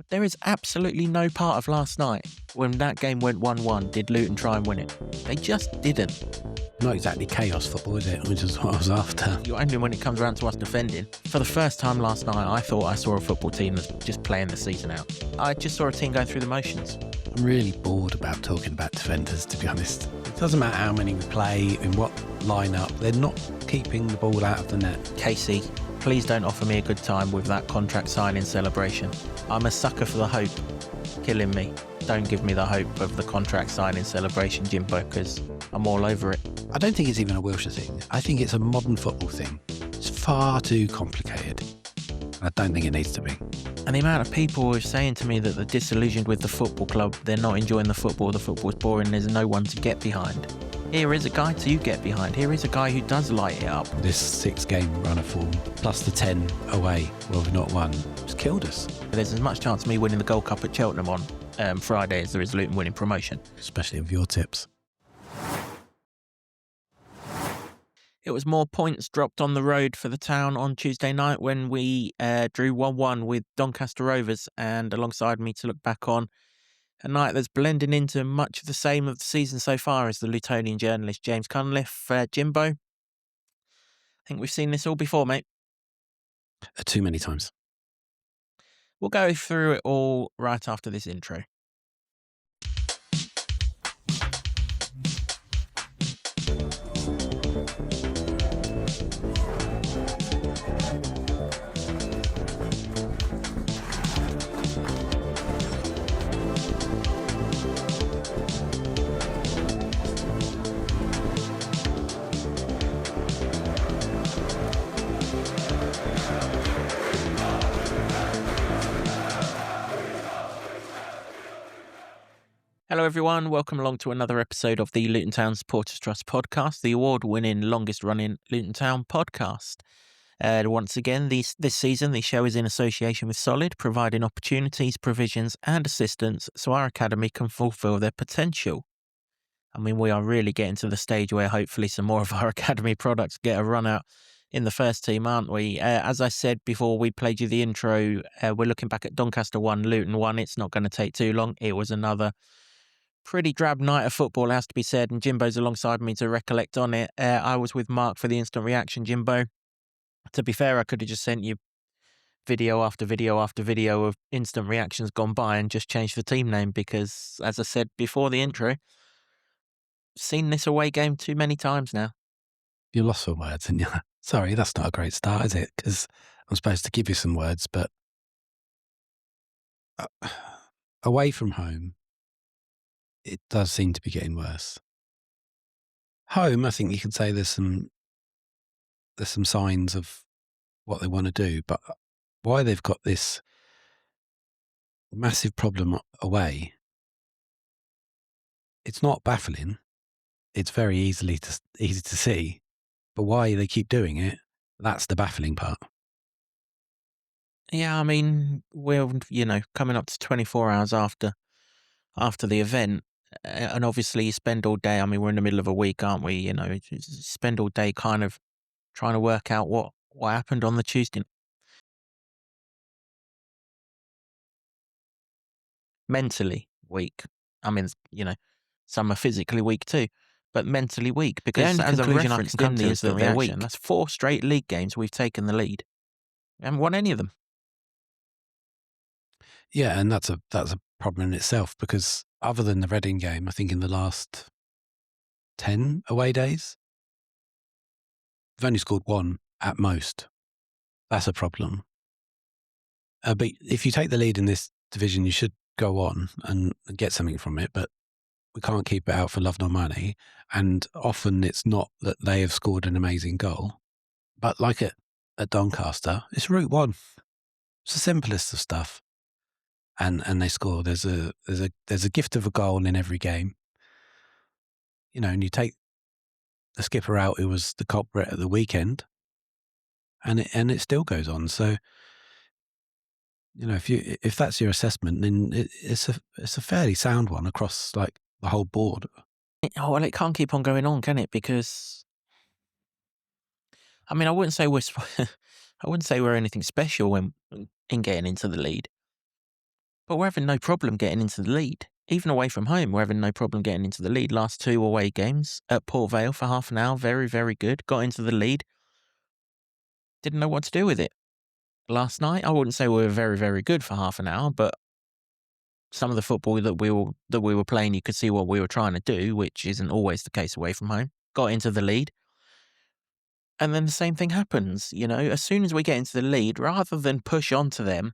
There is absolutely no part of last night when that game went 1-1 did Luton try and win it. They just didn't. Not exactly chaos football, is it? Which is what I was after. Only when it comes around to us defending. For the first time last night, I thought I saw a football team that's just playing the season out. I just saw a team going through the motions. I'm really bored about talking about defenders, to be honest. It doesn't matter how many we play, in what lineup, they're not keeping the ball out of the net. Casey, please don't offer me a good time with that contract signing celebration. I'm a sucker for the hope. Killing me. Don't give me the hope of the contract signing celebration, Jimbo, because I'm all over it. I don't think it's even a Wilshere thing. I think it's a modern football thing. It's far too complicated. I don't think it needs to be. And the amount of people who are saying to me that they're disillusioned with the football club, they're not enjoying the football's boring, there's no one to get behind. Here is a guy to get behind. Here is a guy who does light it up. This 6-game run of form, plus the 10 away, where we've not won, it's killed us. There's as much chance of me winning the Gold Cup at Cheltenham on Friday as there is Luton winning promotion. Especially with your tips. It was more points dropped on the road for the town on Tuesday night when we drew 1-1 with Doncaster Rovers, and alongside me to look back on a night that's blending into much of the same of the season so far as the Lutonian journalist James Cunliffe. Jimbo, I think we've seen this all before, mate. Too many times. We'll go through it all right after this intro. Hello everyone, welcome along to another episode of the Luton Town Supporters Trust podcast, the award-winning, longest-running Luton Town podcast. Once again, this season, the show is in association with Solid, providing opportunities, provisions and assistance so our academy can fulfil their potential. I mean, we are really getting to the stage where hopefully some more of our academy products get a run out in the first team, aren't we? As I said before we played you the intro, we're looking back at Doncaster 1, Luton 1. It's not going to take too long. It was another pretty drab night of football, has to be said, and Jimbo's alongside me to recollect on it. I was with Mark for the instant reaction, Jimbo. To be fair, I could have just sent you video after video after video of instant reactions gone by and just changed the team name because, as I said before the intro, seen this away game too many times now. You lost for words, didn't you? Sorry, that's not a great start, is it? Because I'm supposed to give you some words, but away from home, it does seem to be getting worse. Home, I think you could say there's some signs of what they want to do, but why they've got this massive problem away, it's not baffling. It's very easy to see, but why they keep doing it, that's the baffling part. Yeah, I mean, we're, coming up to 24 hours after the event. And obviously you spend all day, I mean, we're in the middle of a week, aren't we? You spend all day kind of trying to work out what happened on the Tuesday. Mentally weak. I mean, some are physically weak too, but mentally weak because as a conclusion I can come to is that they're weak. That's 4 straight league games we've taken the lead. We haven't won any of them. Yeah, and that's a problem in itself because other than the Reading game, I think in the last 10 away days, we've only scored 1 at most. That's a problem. But if you take the lead in this division, you should go on and get something from it, but we can't keep it out for love nor money. And often it's not that they have scored an amazing goal, but like at Doncaster, it's Route 1. It's the simplest of stuff. And they score. There's a gift of a goal in every game. And you take the skipper out who was the culprit at the weekend, and it still goes on. So, if that's your assessment, then it's a fairly sound one across like the whole board. Well, it can't keep on going on, can it? Because I mean, I wouldn't say we're anything special in getting into the lead. But we're having no problem getting into the lead. Even away from home, we're having no problem getting into the lead. Last 2 away games at Port Vale for half an hour, very, very good. Got into the lead. Didn't know what to do with it. Last night, I wouldn't say we were very, very good for half an hour, but some of the football that we were playing, you could see what we were trying to do, which isn't always the case away from home. Got into the lead. And then the same thing happens, as soon as we get into the lead, rather than push onto them,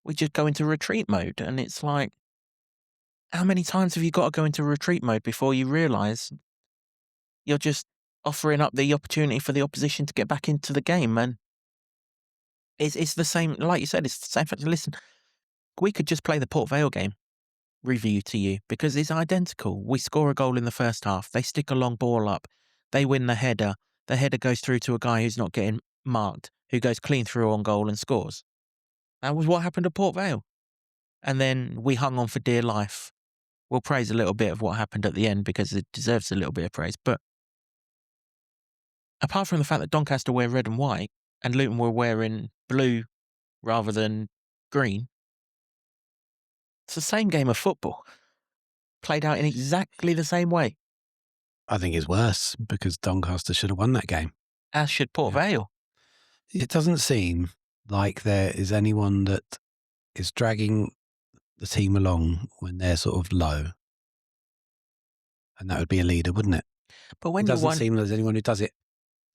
we just go into retreat mode. And it's like, how many times have you got to go into retreat mode before you realise you're just offering up the opportunity for the opposition to get back into the game? And it's the same, like you said, it's the same factor. Listen, we could just play the Port Vale game review to you because it's identical. We score a goal in the first half. They stick a long ball up. They win the header. The header goes through to a guy who's not getting marked, who goes clean through on goal and scores. That was what happened at Port Vale. And then we hung on for dear life. We'll praise a little bit of what happened at the end because it deserves a little bit of praise. But apart from the fact that Doncaster wear red and white and Luton were wearing blue rather than green, it's the same game of football, played out in exactly the same way. I think it's worse because Doncaster should have won that game. As should Port Vale. It doesn't seem like there is anyone that is dragging the team along when they're sort of low. And that would be a leader, wouldn't it? But when it doesn't seem like there's anyone who does it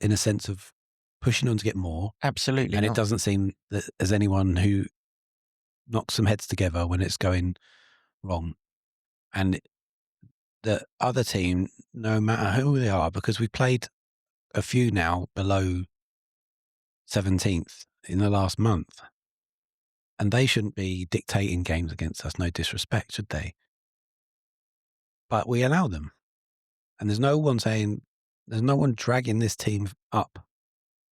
in a sense of pushing on to get more. Absolutely. And not. it doesn't seem that there's anyone who knocks some heads together when it's going wrong. And the other team, no matter who they are, because we've played a few now below 17th in the last month, and they shouldn't be dictating games against us, no disrespect, should they? But we allow them. And there's no one dragging this team up.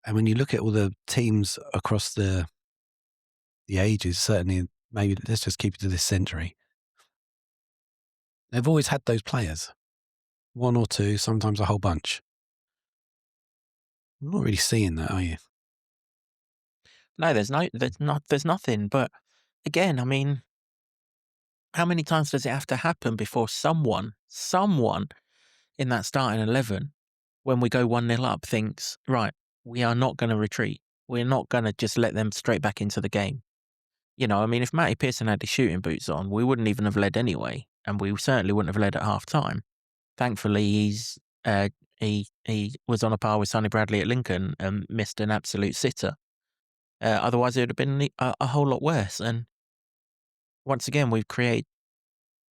And when you look at all the teams across the ages, certainly, maybe let's just keep it to this century, they've always had those players. One or two, sometimes a whole bunch. I'm not really seeing that, are you? No, there's nothing. But again, I mean, how many times does it have to happen before someone in that starting 11, when we go 1-0 up, thinks, right, we are not going to retreat. We're not going to just let them straight back into the game. I mean, if Matty Pearson had his shooting boots on, we wouldn't even have led anyway, and we certainly wouldn't have led at half time. Thankfully, he was on a par with Sonny Bradley at Lincoln and missed an absolute sitter. Otherwise, it would have been a whole lot worse. And once again, we've created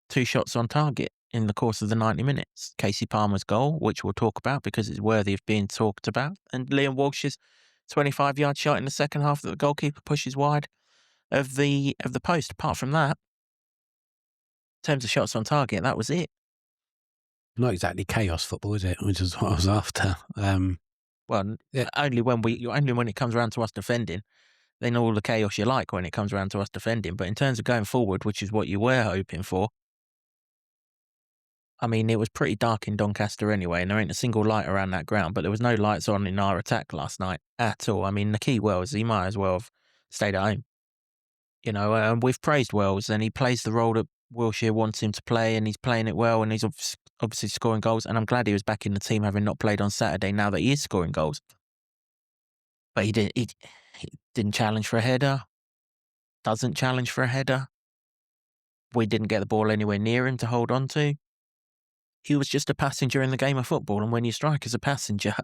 2 shots on target in the course of the 90 minutes. Casey Palmer's goal, which we'll talk about because it's worthy of being talked about, and Liam Walsh's 25-yard shot in the second half that the goalkeeper pushes wide of the post. Apart from that, in terms of shots on target, that was it. Not exactly chaos football, is it? Which is what I was after. Only when it comes around to us defending, then all the chaos you like when it comes around to us defending. But in terms of going forward, which is what you were hoping for, I mean, it was pretty dark in Doncaster anyway, and there ain't a single light around that ground, but there was no lights on in our attack last night at all. I mean, the key Wells, he might as well have stayed at home. And we've praised Wells, and he plays the role that Wilshere wants him to play, and he's playing it well, and he's obviously scoring goals, and I'm glad he was back in the team having not played on Saturday now that he is scoring goals. But he didn't challenge for a header, doesn't challenge for a header. We didn't get the ball anywhere near him to hold on to. He was just a passenger in the game of football, and when your striker's a passenger,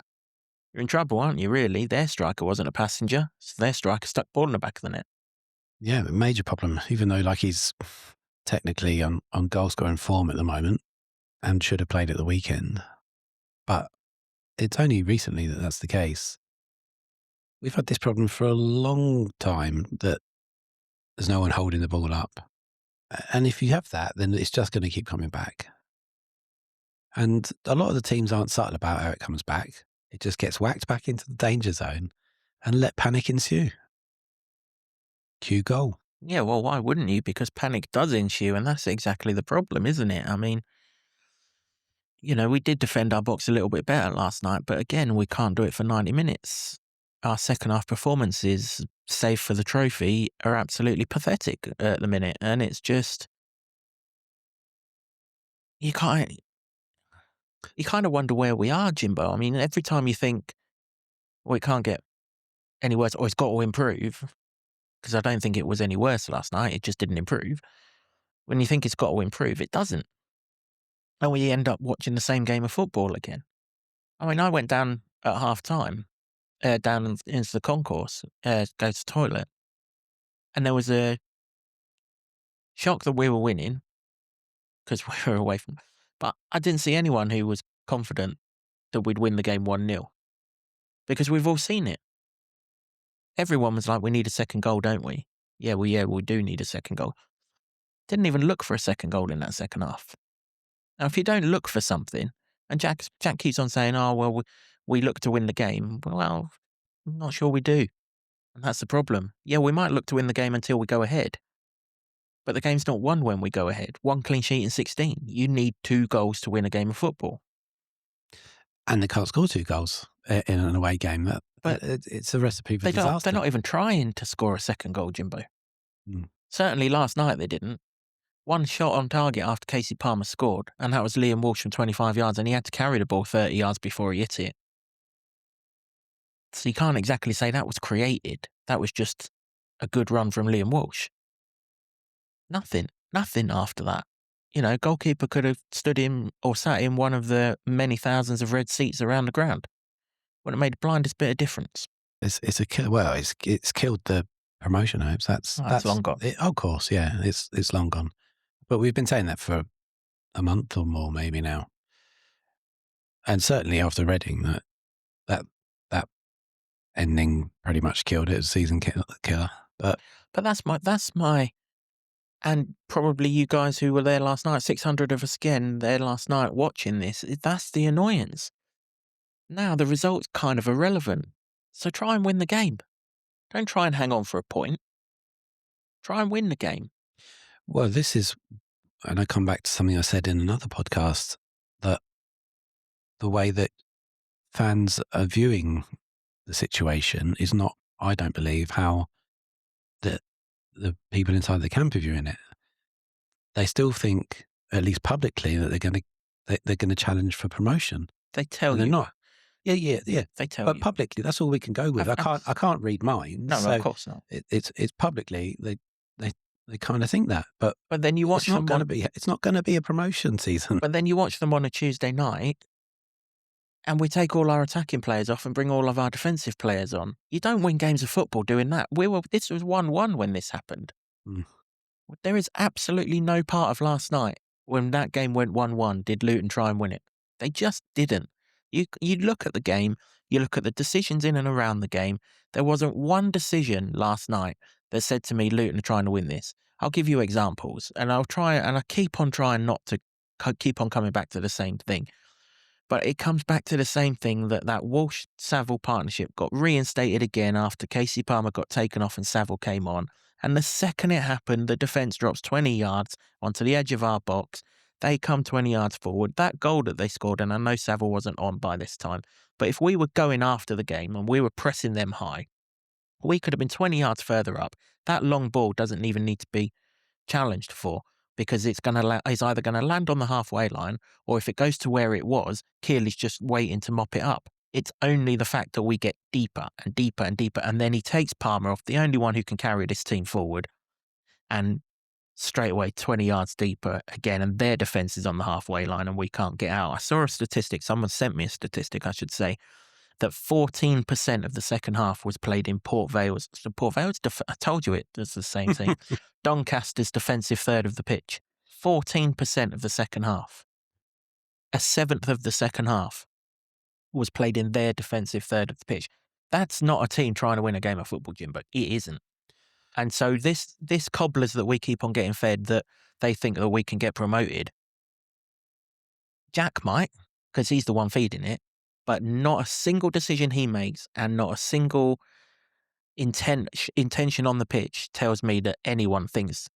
you're in trouble, aren't you, really? Their striker wasn't a passenger, so their striker stuck ball in the back of the net. Yeah, major problem, even though he's technically on goal-scoring form at the moment and should have played at the weekend. But it's only recently that that's the case. We've had this problem for a long time that there's no one holding the ball up. And if you have that, then it's just going to keep coming back. And a lot of the teams aren't subtle about how it comes back. It just gets whacked back into the danger zone and let panic ensue. Cue goal. Yeah, well, why wouldn't you? Because panic does ensue, and that's exactly the problem, isn't it? I mean, we did defend our box a little bit better last night, but again, we can't do it for 90 minutes. our second half performances, save for the trophy, are absolutely pathetic at the minute. And it's just, you kind of wonder where we are, Jimbo. I mean, every time you think, well, it can't get any worse, or it's got to improve, because I don't think it was any worse last night. It just didn't improve. When you think it's got to improve, it doesn't. And we end up watching the same game of football again. I mean, I went down at half time, down into the concourse, go to the toilet, and there was a shock that we were winning because we were away from. But I didn't see anyone who was confident that we'd win the game 1-0 because we've all seen it. Everyone was like, we need a second goal, don't we? Yeah, we do need a second goal. Didn't even look for a second goal in that second half. Now, if you don't look for something, and Jack keeps on saying, oh, well, we look to win the game. Well, I'm not sure we do. And that's the problem. Yeah, we might look to win the game until we go ahead. But the game's not won when we go ahead. 1 clean sheet in 16. You need 2 goals to win a game of football. And they can't score 2 goals in an away game. But it's a recipe for disaster. They're not even trying to score a second goal, Jimbo. Mm. Certainly last night they didn't. 1 shot on target after Casey Palmer scored, and that was Liam Walsh from 25 yards, and he had to carry the ball 30 yards before he hit it. So you can't exactly say that was created. That was just a good run from Liam Walsh. Nothing after that. You know, goalkeeper could have stood in or sat in one of the many thousands of red seats around the ground. Wouldn't have made the blindest bit of difference. It's killed the promotion hopes. That's long gone. Of course, yeah, it's long gone. But we've been saying that for a month or more, maybe now, and certainly after Reading, that ending pretty much killed it as a season killer. But that's my, and probably you guys who were there last night, 600 of us again there last night watching this. That's the annoyance. Now the result's kind of irrelevant. So try and win the game. Don't try and hang on for a point. Try and win the game. Well, this is, and I come back to something I said in another podcast, that the way that fans are viewing the situation is not, I don't believe, how the people inside the camp are viewing it. They still think, at least publicly, that they're going to challenge for promotion. They tell you. They're not. Yeah. They tell but you. Publicly, that's all we can go with. I can't read minds. No, so of course not. It's publicly they kind of think that, but then you watch them. It's not going to be a promotion season. But then you watch them on a Tuesday night, and we take all our attacking players off and bring all of our defensive players on. You don't win games of football doing that. This was 1-1 when this happened. Mm. There is absolutely no part of last night when that game went 1-1 did Luton try and win it. They just didn't. You look at the game, you look at the decisions in and around the game. There wasn't one decision last night that said to me, Luton are trying to win this. I'll give you examples, and I keep on trying not to keep on coming back to the same thing. But it comes back to the same thing that Walsh-Saville partnership got reinstated again after Casey Palmer got taken off and Saville came on. And the second it happened, the defence drops 20 yards onto the edge of our box. They come 20 yards forward. That goal that they scored, and I know Saville wasn't on by this time, but if we were going after the game and we were pressing them high, we could have been 20 yards further up. That long ball doesn't even need to be challenged for, because it's either going to land on the halfway line, or if it goes to where it was, Kearley's just waiting to mop it up. It's only the fact that we get deeper and deeper and deeper, and then he takes Palmer off, the only one who can carry this team forward, and straight away 20 yards deeper again, and their defence is on the halfway line and we can't get out. I saw a statistic, someone sent me a statistic, I should say, that 14% of the second half was played in Port Vale's. So Port Vale's, I told you it does the same thing. Doncaster's defensive third of the pitch. 14% of the second half. A seventh of the second half was played in their defensive third of the pitch. That's not a team trying to win a game of football, Jim, but it isn't. And so this cobblers that we keep on getting fed, that they think that we can get promoted, Jack might, because he's the one feeding it, but not a single decision he makes and not a single intention on the pitch tells me that anyone thinks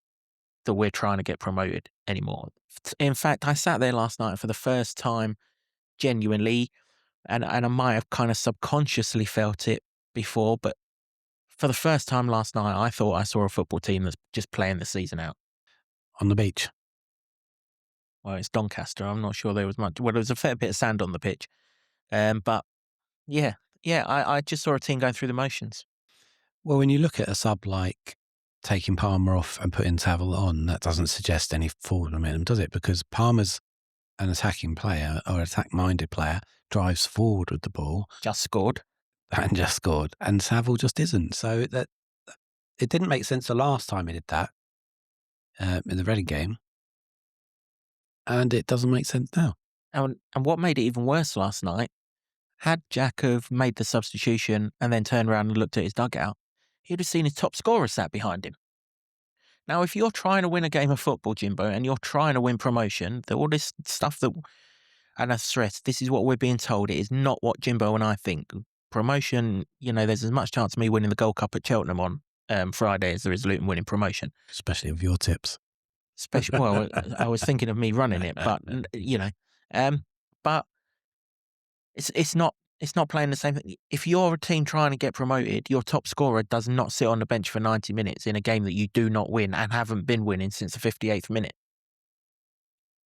that we're trying to get promoted anymore. In fact, I sat there last night for the first time genuinely, and I might have kind of subconsciously felt it before, but for the first time last night, I thought I saw a football team that's just playing the season out. On the beach. Well, it's Doncaster. I'm not sure there was much. Well, there was a fair bit of sand on the pitch. But yeah, I just saw a team going through the motions. Well, when you look at a sub like taking Palmer off and putting Saville on, that doesn't suggest any forward momentum, does it? Because Palmer's an attacking player or attack-minded player, drives forward with the ball. Just scored. And just scored. And Saville just isn't. So that it didn't make sense the last time he did that in the Reading game. And it doesn't make sense now. And what made it even worse last night, had Jack have made the substitution and then turned around and looked at his dugout, he'd have seen his top scorer sat behind him. Now, if you're trying to win a game of football, Jimbo, and you're trying to win promotion, all this stuff that, and I stress, this is what we're being told. It is not what Jimbo and I think. Promotion, there's as much chance of me winning the Gold Cup at Cheltenham on Friday as there is Luton winning promotion. Especially with your tips. Well, I was thinking of me running it, but, but it's not playing the same thing. If you're a team trying to get promoted, your top scorer does not sit on the bench for 90 minutes in a game that you do not win and haven't been winning since the 58th minute.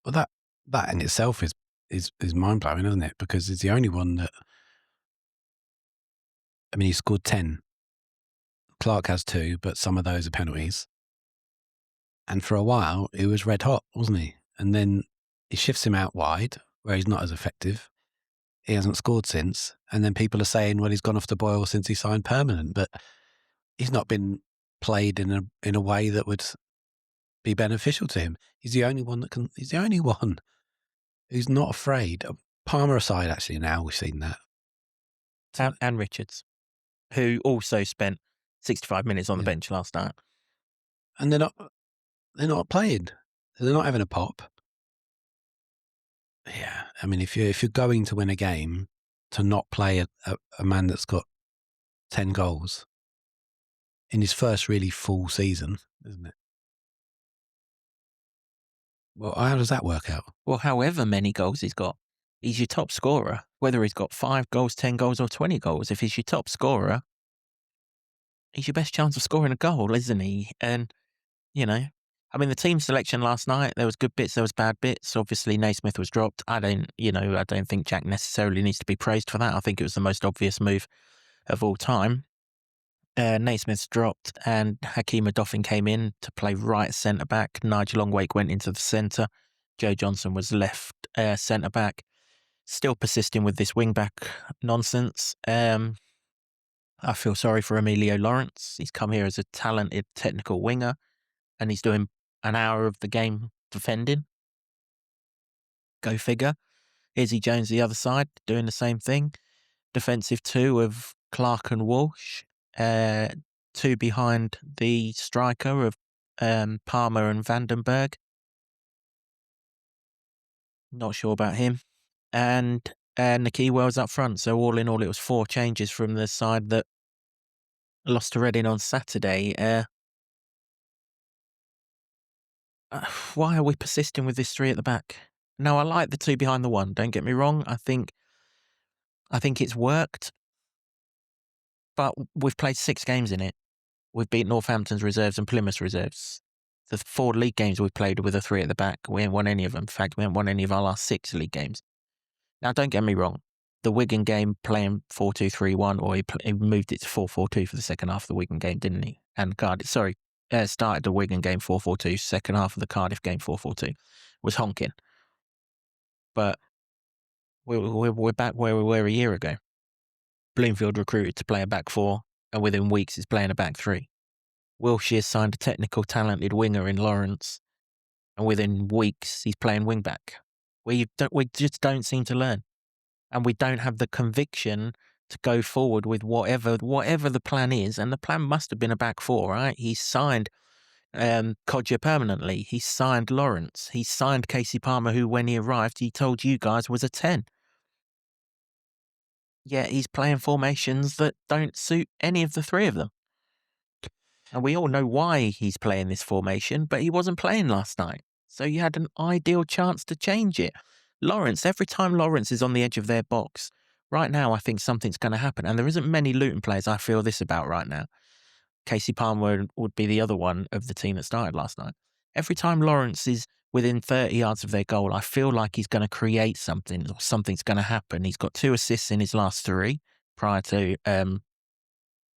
Well, that in itself is mind-blowing, isn't it? Because it's the only one that, he scored 10. Clark has 2, but some of those are penalties. And for a while, he was red hot, wasn't he? And then he shifts him out wide, where he's not as effective. He hasn't scored since. And then people are saying, well, he's gone off the boil since he signed permanent. But he's not been played in a way that would be beneficial to him. He's the only one he's the only one who's not afraid. Palmer aside, actually, now we've seen that. And Richards, who also spent 65 minutes on the bench last night. And they're not playing. They're not having a pop. Yeah, if you're going to win a game, to not play a man that's got 10 goals in his first really full season, isn't it? Well, how does that work out? Well, however many goals he's got, he's your top scorer. Whether he's got 5 goals, 10 goals, or 20 goals, if he's your top scorer, he's your best chance of scoring a goal, isn't he? And, the team selection last night, there was good bits, there was bad bits. Obviously, Naismith was dropped. I don't think Jack necessarily needs to be praised for that. I think it was the most obvious move of all time. Naismith's dropped and Hakeem Adoffin came in to play right centre-back. Nigel Longwake went into the centre. Joe Johnson was left centre-back. Still persisting with this wing-back nonsense. I feel sorry for Emilio Lawrence. He's come here as a talented technical winger and he's doing an hour of the game defending. Go figure. Izzy Jones the other side doing the same thing. Defensive 2 of Clark and Walsh. 2 behind the striker of Palmer and Vandenberg. Not sure about him. And Nicky Wells up front. So all in all, it was 4 changes from the side that lost to Reading on Saturday. Why are we persisting with this 3 at the back? Now, I like the 2 behind the 1. Don't get me wrong. I think it's worked. But we've played 6 games in it. We've beat Northampton's reserves and Plymouth's reserves. The 4 league games we've played with a 3 at the back, we haven't won any of them. In fact, we haven't won any of our last 6 league games. Now, don't get me wrong. The Wigan game playing 4-2-3-1, or he moved it to 4-4-2 for the second half of the Wigan game, didn't he? And started the Wigan game 4-4-2, second half of the Cardiff game 4-4-2. Was honking. But we're back where we were a year ago. Bloomfield recruited to play a back 4, and within weeks is playing a back 3. Wilshere signed a technical, talented winger in Lawrence, and within weeks he's playing wing back. We just don't seem to learn, and we don't have the conviction to go forward with whatever the plan is. And the plan must have been a back 4, right? He signed Codger permanently. He signed Lawrence. He signed Casey Palmer, who when he arrived he told you guys was a 10. Yet he's playing formations that don't suit any of the 3 of them. And we all know why he's playing this formation, but he wasn't playing last night. So you had an ideal chance to change it. Lawrence, every time Lawrence is on the edge of their box, right now I think something's going to happen. And there isn't many Luton players I feel this about right now. Casey Palmer would be the other one of the team that started last night. Every time Lawrence is within 30 yards of their goal, I feel like he's going to create something or something's going to happen. He's got 2 assists in his last 3 prior to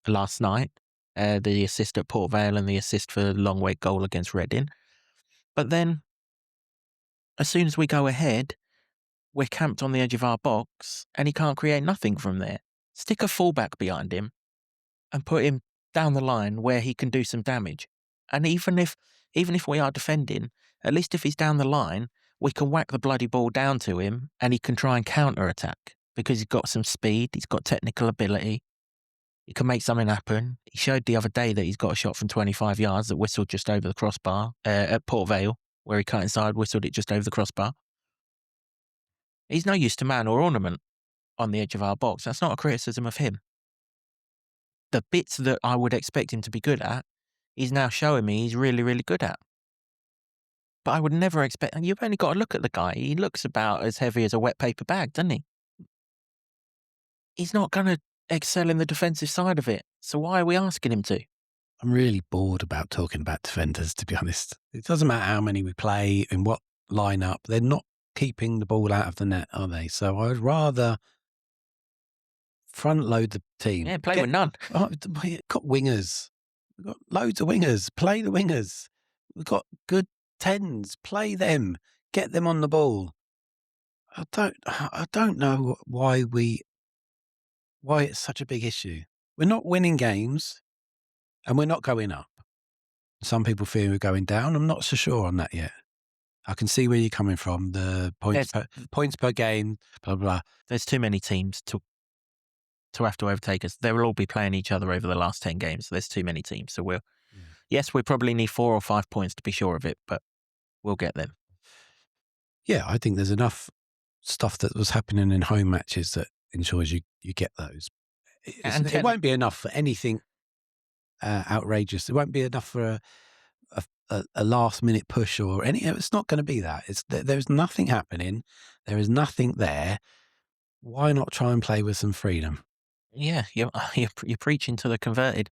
last night. The assist at Port Vale and the assist for the long wait goal against Reading. But then, as soon as we go ahead, we're camped on the edge of our box and he can't create nothing from there. Stick a fullback behind him and put him down the line where he can do some damage. And even if we are defending, at least if he's down the line, we can whack the bloody ball down to him and he can try and counter-attack because he's got some speed, he's got technical ability, he can make something happen. He showed the other day that he's got a shot from 25 yards that whistled just over the crossbar at Port Vale, where he cut inside, whistled it just over the crossbar. He's no use to man or ornament on the edge of our box. That's not a criticism of him. The bits that I would expect him to be good at, he's now showing me he's really, really good at. But I would never expect, and you've only got to look at the guy. He looks about as heavy as a wet paper bag, doesn't he? He's not going to excel in the defensive side of it. So why are we asking him to? I'm really bored about talking about defenders, to be honest. It doesn't matter how many we play, in what lineup. They're not keeping the ball out of the net, are they? So I'd rather front load the team. Yeah, play with none. We've got wingers. We've got loads of wingers. Play the wingers. We've got good 10s. Play them. Get them on the ball. I don't know why it's such a big issue. We're not winning games and we're not going up. Some people fear we're going down. I'm not so sure on that yet. I can see where you're coming from. The points per game, blah, blah. There's too many teams to have to overtake us. They will all be playing each other over the last 10 games. There's too many teams. So yes, we probably need 4 or 5 points to be sure of it, but we'll get them. Yeah, I think there's enough stuff that was happening in home matches that ensures you get those. It won't be enough for anything outrageous. It won't be enough for a last minute push or any. It's not going to be that. There's nothing happening. There is nothing there. Why not try and play with some freedom? Yeah, you're preaching to the converted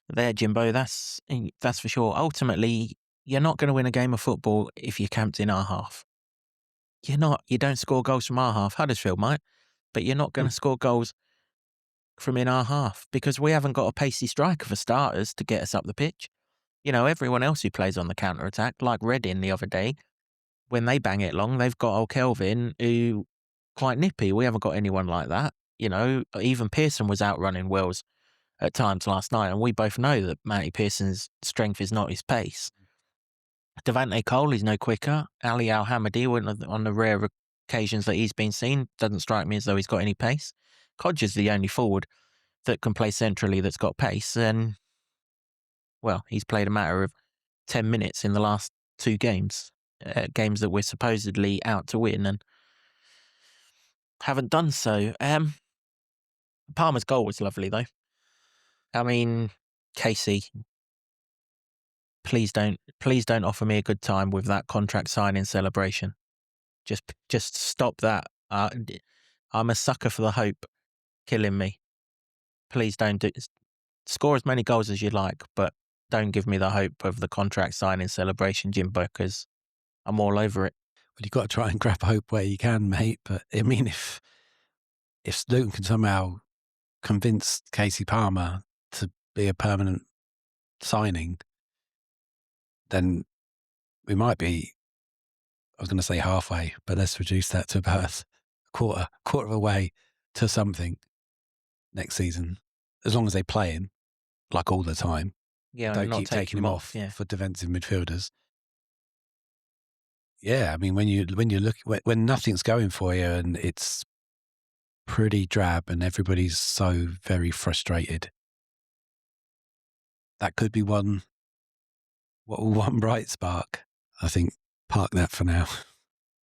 there, Jimbo. That's for sure. Ultimately, you're not going to win a game of football if you're camped in our half. You're not. You don't score goals from our half. Huddersfield might, but you're not going to score goals from in our half because we haven't got a pacey striker for starters to get us up the pitch. You know, everyone else who plays on the counter-attack, like Reading the other day, when they bang it long, they've got old Kelvin who quite nippy. We haven't got anyone like that. You know, even Pearson was outrunning Wells at times last night, and we both know that Matty Pearson's strength is not his pace. Devante Cole is no quicker. Ali Al-Hamadi, on the rare occasions that he's been seen, doesn't strike me as though he's got any pace. Codger's the only forward that can play centrally that's got pace, and, well, he's played a matter of 10 minutes in the last 2 games, games that we're supposedly out to win, and haven't done so. Palmer's goal was lovely, though. I mean, Casey, please don't offer me a good time with that contract signing celebration. Just stop that. I'm a sucker for the hope killing me. Please don't score as many goals as you like, but don't give me the hope of the contract signing celebration, Jimbo, because I'm all over it. Well, you've got to try and grab hope where you can, mate. But I mean, if Luton can somehow convince Casey Palmer to be a permanent signing, then we might be, I was going to say halfway, but let's reduce that to about a quarter of a way to something next season, as long as they play him like all the time. Yeah, don't not keep taking him off for defensive midfielders. Yeah, I mean, when you look when nothing's going for you and it's pretty drab and everybody's so very frustrated, that could be one bright spark. I think park that for now.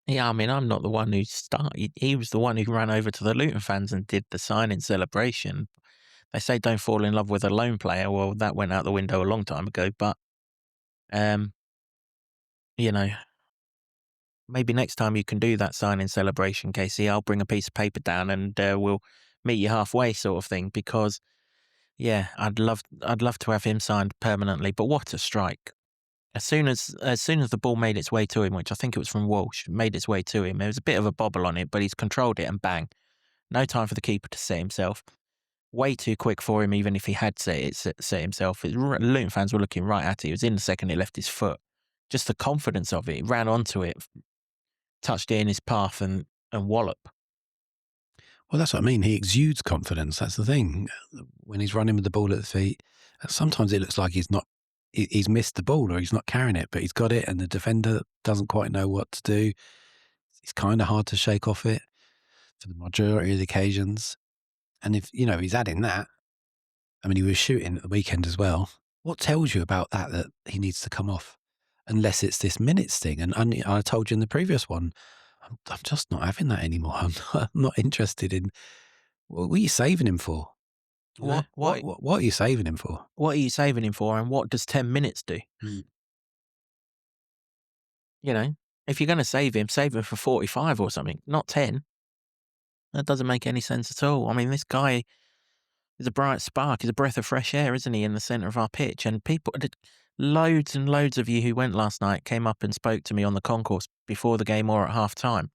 Yeah, I mean, I'm not the one who started. He was the one who ran over to the Luton fans and did the signing celebration. They say don't fall in love with a lone player. Well, that went out the window a long time ago. But, you know, maybe next time you can do that signing celebration, Casey. I'll bring a piece of paper down and we'll meet you halfway, sort of thing. Because yeah, I'd love to have him signed permanently. But what a strike! As soon as the ball made its way to him, which I think it was from Walsh, made its way to him, there was a bit of a bobble on it, but he's controlled it and bang. No time for the keeper to set himself. Way too quick for him, even if he had set himself. Luton fans were looking right at it. It was in the second it left his foot. Just the confidence of it. He ran onto it, touched it in his path and wallop. Well, that's what I mean. He exudes confidence. That's the thing. When he's running with the ball at the feet, sometimes it looks like he's missed the ball or he's not carrying it, but he's got it and the defender doesn't quite know what to do. It's kind of hard to shake off it for the majority of the occasions. And if, he's adding that, I mean, he was shooting at the weekend as well. What tells you about that he needs to come off? Unless it's this minutes thing. And I told you in the previous one, I'm just not having that anymore. I'm not interested in. What are you saving him for? What are you saving him for? What are you saving him for, and what does 10 minutes do? If you're going to save him for 45 or something, not 10. That doesn't make any sense at all. I mean, this guy is a bright spark. He's a breath of fresh air, isn't he, in the centre of our pitch? And loads and loads of you who went last night came up and spoke to me on the concourse before the game or at half time.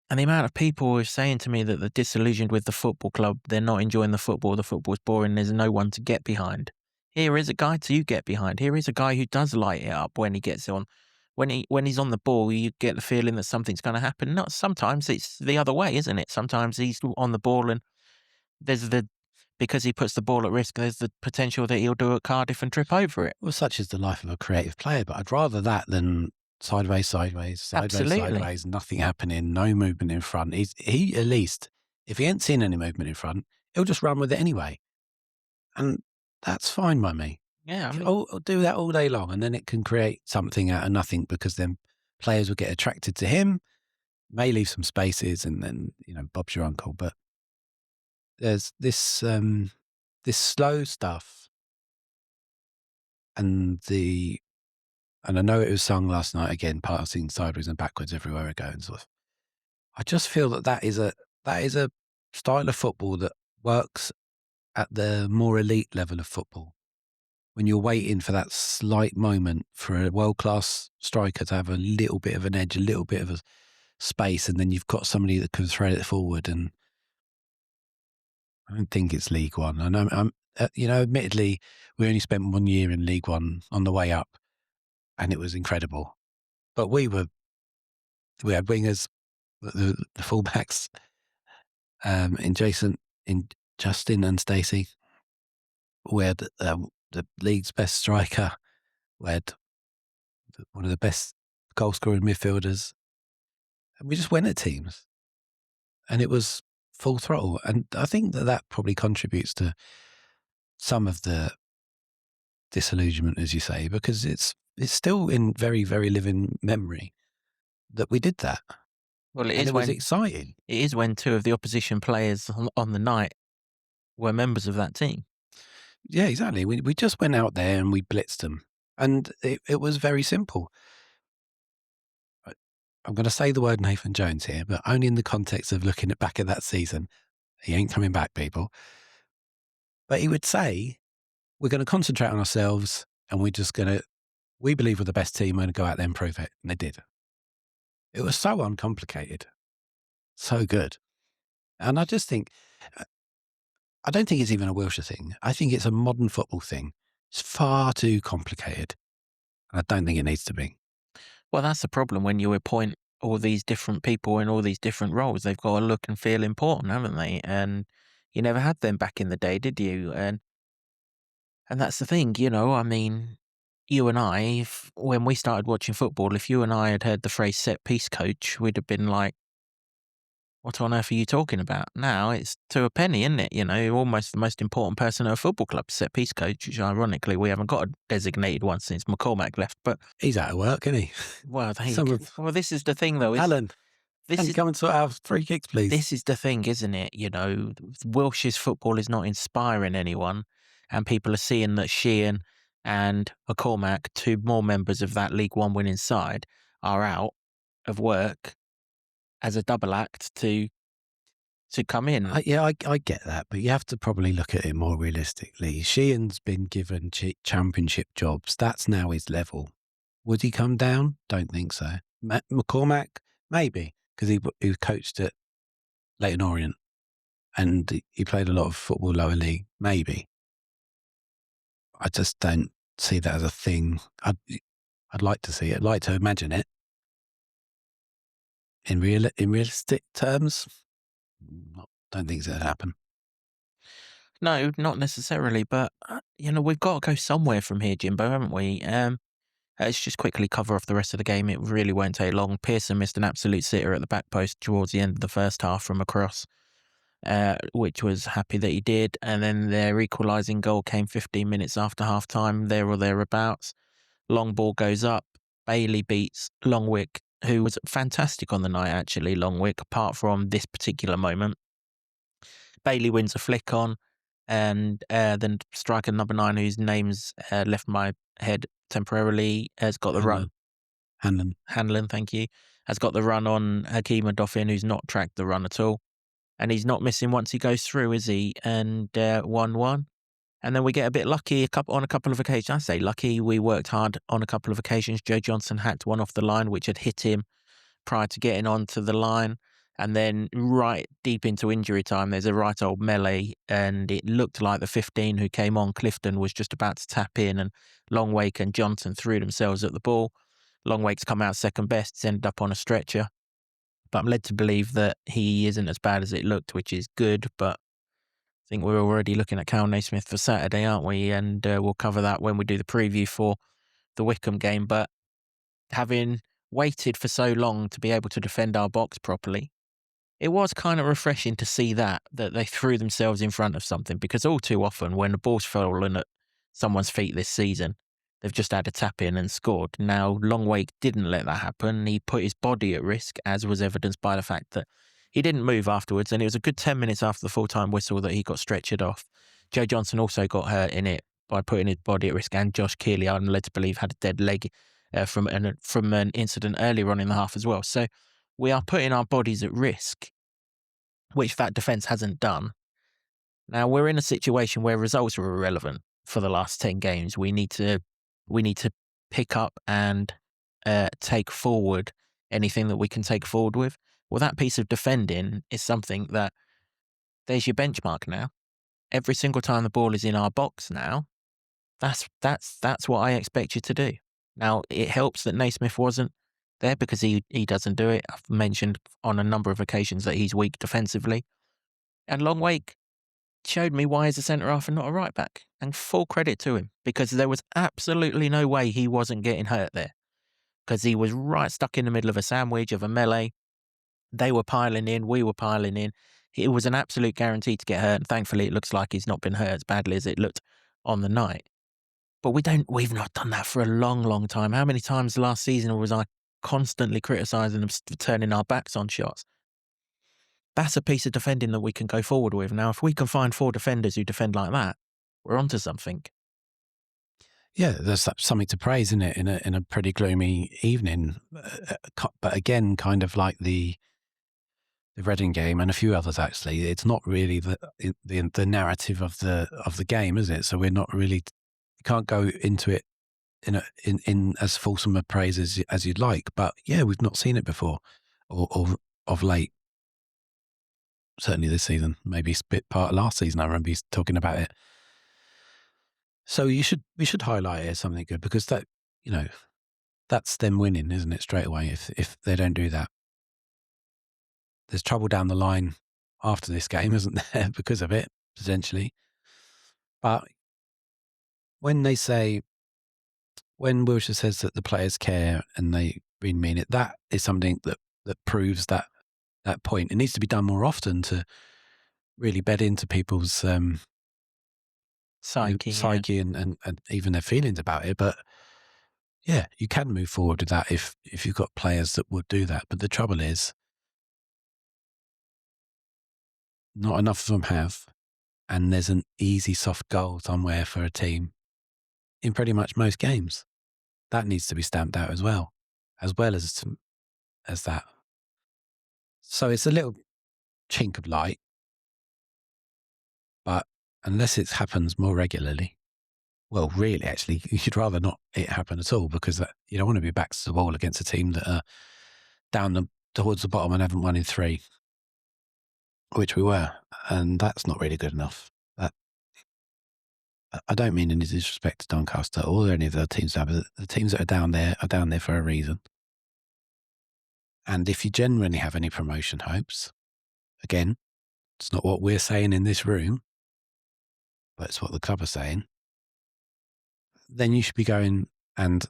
And the amount of people who were saying to me that they're disillusioned with the football club, they're not enjoying the football's boring, there's no one to get behind. Here is a guy to get behind. Here is a guy who does light it up when he gets on. When he's on the ball, you get the feeling that something's going to happen. Not sometimes it's the other way, isn't it? Sometimes he's on the ball and because he puts the ball at risk, there's the potential that he'll do at Cardiff and trip over it. Well, such is the life of a creative player, but I'd rather that than sideways, Absolutely. nothing happening, no movement in front. He at least, if he ain't seen any movement in front, he'll just run with it anyway. And that's fine by me. Yeah, I mean, I'll do that all day long, and then it can create something out of nothing because then players will get attracted to him, may leave some spaces, and then, Bob's your uncle. But there's this slow stuff and I know it was sung last night again, passing sideways and backwards everywhere I go and sort of. I just feel that is a style of football that works at the more elite level of football. When you're waiting for that slight moment for a world-class striker to have a little bit of an edge, a little bit of a space, and then you've got somebody that can thread it forward. And I don't think it's League One. And I'm admittedly, we only spent 1 year in League One on the way up, and it was incredible. But we had wingers, the fullbacks, in Justin and Stacey. We had the league's best striker. We had one of the best goal-scoring midfielders. And we just went at teams. And it was full throttle. And I think that probably contributes to some of the disillusionment, as you say, because it's still in very, very living memory that we did that. Well, it was exciting. It is when two of the opposition players on the night were members of that team. Yeah, exactly. We just went out there and we blitzed them. And it was very simple. I'm going to say the word Nathan Jones here, but only in the context of looking back at that season. He ain't coming back, people. But he would say, we're going to concentrate on ourselves and we believe we're the best team, we're going to go out there and prove it. And they did. It was so uncomplicated. So good. And I just think, I don't think it's even a Wilshere thing. I think it's a modern football thing. It's far too complicated. And I don't think it needs to be. Well, that's the problem when you appoint all these different people in all these different roles. They've got to look and feel important, haven't they? And you never had them back in the day, did you? And that's the thing, I mean, you and I, when we started watching football, if you and I had heard the phrase set piece coach, we'd have been like, what on earth are you talking about? Now it's to a penny, isn't it? Almost the most important person at a football club, set piece coach, which ironically we haven't got a designated one since McCormack left. But he's out of work, isn't he? Well, this is the thing, though. Alan, can you come and sort out 3 kicks, please? This is the thing, isn't it? Wilshere's football is not inspiring anyone, and people are seeing that Sheehan and McCormack, 2 more members of that League One winning side, are out. of work as a double act to come in. I get that, but you have to probably look at it more realistically. Sheehan's been given championship jobs. That's now his level. Would he come down? Don't think so. McCormack? Maybe, because he coached at Leyton Orient and he played a lot of football lower league. Maybe. I just don't see that as a thing. I'd like to see it. I'd like to imagine it. In realistic terms, don't think it's going to happen. No, not necessarily, but, we've got to go somewhere from here, Jimbo, haven't we? Let's just quickly cover off the rest of the game. It really won't take long. Pearson missed an absolute sitter at the back post towards the end of the first half from a cross, which was happy that he did. And then their equalising goal came 15 minutes after half-time, there or thereabouts. Long ball goes up. Bailey beats Longwick, who was fantastic on the night, actually, Longwick, apart from this particular moment. Bailey wins a flick on, and then striker number 9, whose name's left my head temporarily, has got the run. Hanlon, thank you. Has got the run on Hakeem Dauphin, who's not tracked the run at all. And he's not missing once he goes through, is he? And 1-1. And then we get a bit lucky on a couple of occasions. I say lucky, we worked hard on a couple of occasions. Joe Johnson hacked one off the line, which had hit him prior to getting onto the line. And then right deep into injury time, there's a right old melee, and it looked like the 15 who came on, Clifton, was just about to tap in, and Longwake and Johnson threw themselves at the ball. Longwake's come out second best, he's ended up on a stretcher. But I'm led to believe that he isn't as bad as it looked, which is good. But I think we're already looking at Cal Naismith for Saturday, aren't we? And we'll cover that when we do the preview for the Wickham game. But having waited for so long to be able to defend our box properly, it was kind of refreshing to see that they threw themselves in front of something, because all too often when the ball's fallen at someone's feet this season, they've just had a tap in and scored. Now, Longwake didn't let that happen. He put his body at risk, as was evidenced by the fact that he didn't move afterwards, and it was a good 10 minutes after the full-time whistle that he got stretchered off. Joe Johnson also got hurt in it by putting his body at risk, and Josh Keeley, I'm led to believe, had a dead leg from an incident earlier on in the half as well. So we are putting our bodies at risk, which that defence hasn't done. Now, we're in a situation where results are irrelevant for the last 10 games. We need to pick up and take forward anything that we can take forward with. Well, that piece of defending is something that, there's your benchmark now. Every single time the ball is in our box now, that's what I expect you to do. Now, it helps that Naismith wasn't there, because he doesn't do it. I've mentioned on a number of occasions that he's weak defensively. And Longwake showed me why he's a centre-half and not a right-back. And full credit to him, because there was absolutely no way he wasn't getting hurt there, because he was right stuck in the middle of a sandwich, of a melee. They were piling in, we were piling in. It was an absolute guarantee to get hurt, and thankfully it looks like he's not been hurt as badly as it looked on the night. But we've not done that for a long, long time. How many times last season was I constantly criticising them for turning our backs on shots? That's a piece of defending that we can go forward with. Now, if we can find 4 defenders who defend like that, we're onto something. Yeah, there's something to praise, isn't it, in a pretty gloomy evening. But again, kind of like the Reading game and a few others, actually, it's not really the narrative of the game, is it? So we're not really, you can't go into it in as fulsome a praise as you'd like. But yeah, we've not seen it before, or of late. Certainly this season, maybe a bit part of last season. I remember you talking about it. So we should highlight it as something good, because that, that's them winning, isn't it? Straight away, if they don't do that, there's trouble down the line after this game, isn't there? Because of it, potentially. But when Wilshere says that the players care and they really mean it, that is something that proves that point. It needs to be done more often to really bed into people's psyche and even their feelings about it. But yeah, you can move forward with that if you've got players that would do that. But the trouble is, not enough of them have, and there's an easy soft goal somewhere for a team in pretty much most games. That needs to be stamped out as well as as that. So it's a little chink of light, but unless it happens more regularly, well, really, actually, you'd rather not it happen at all, because you don't want to be backs to the wall against a team that are towards the bottom and haven't won in 3, which we were, and that's not really good enough. I don't mean any disrespect to Doncaster or any of the teams now, but the teams that are down there for a reason. And if you genuinely have any promotion hopes, again, it's not what we're saying in this room, but it's what the club are saying, then you should be going and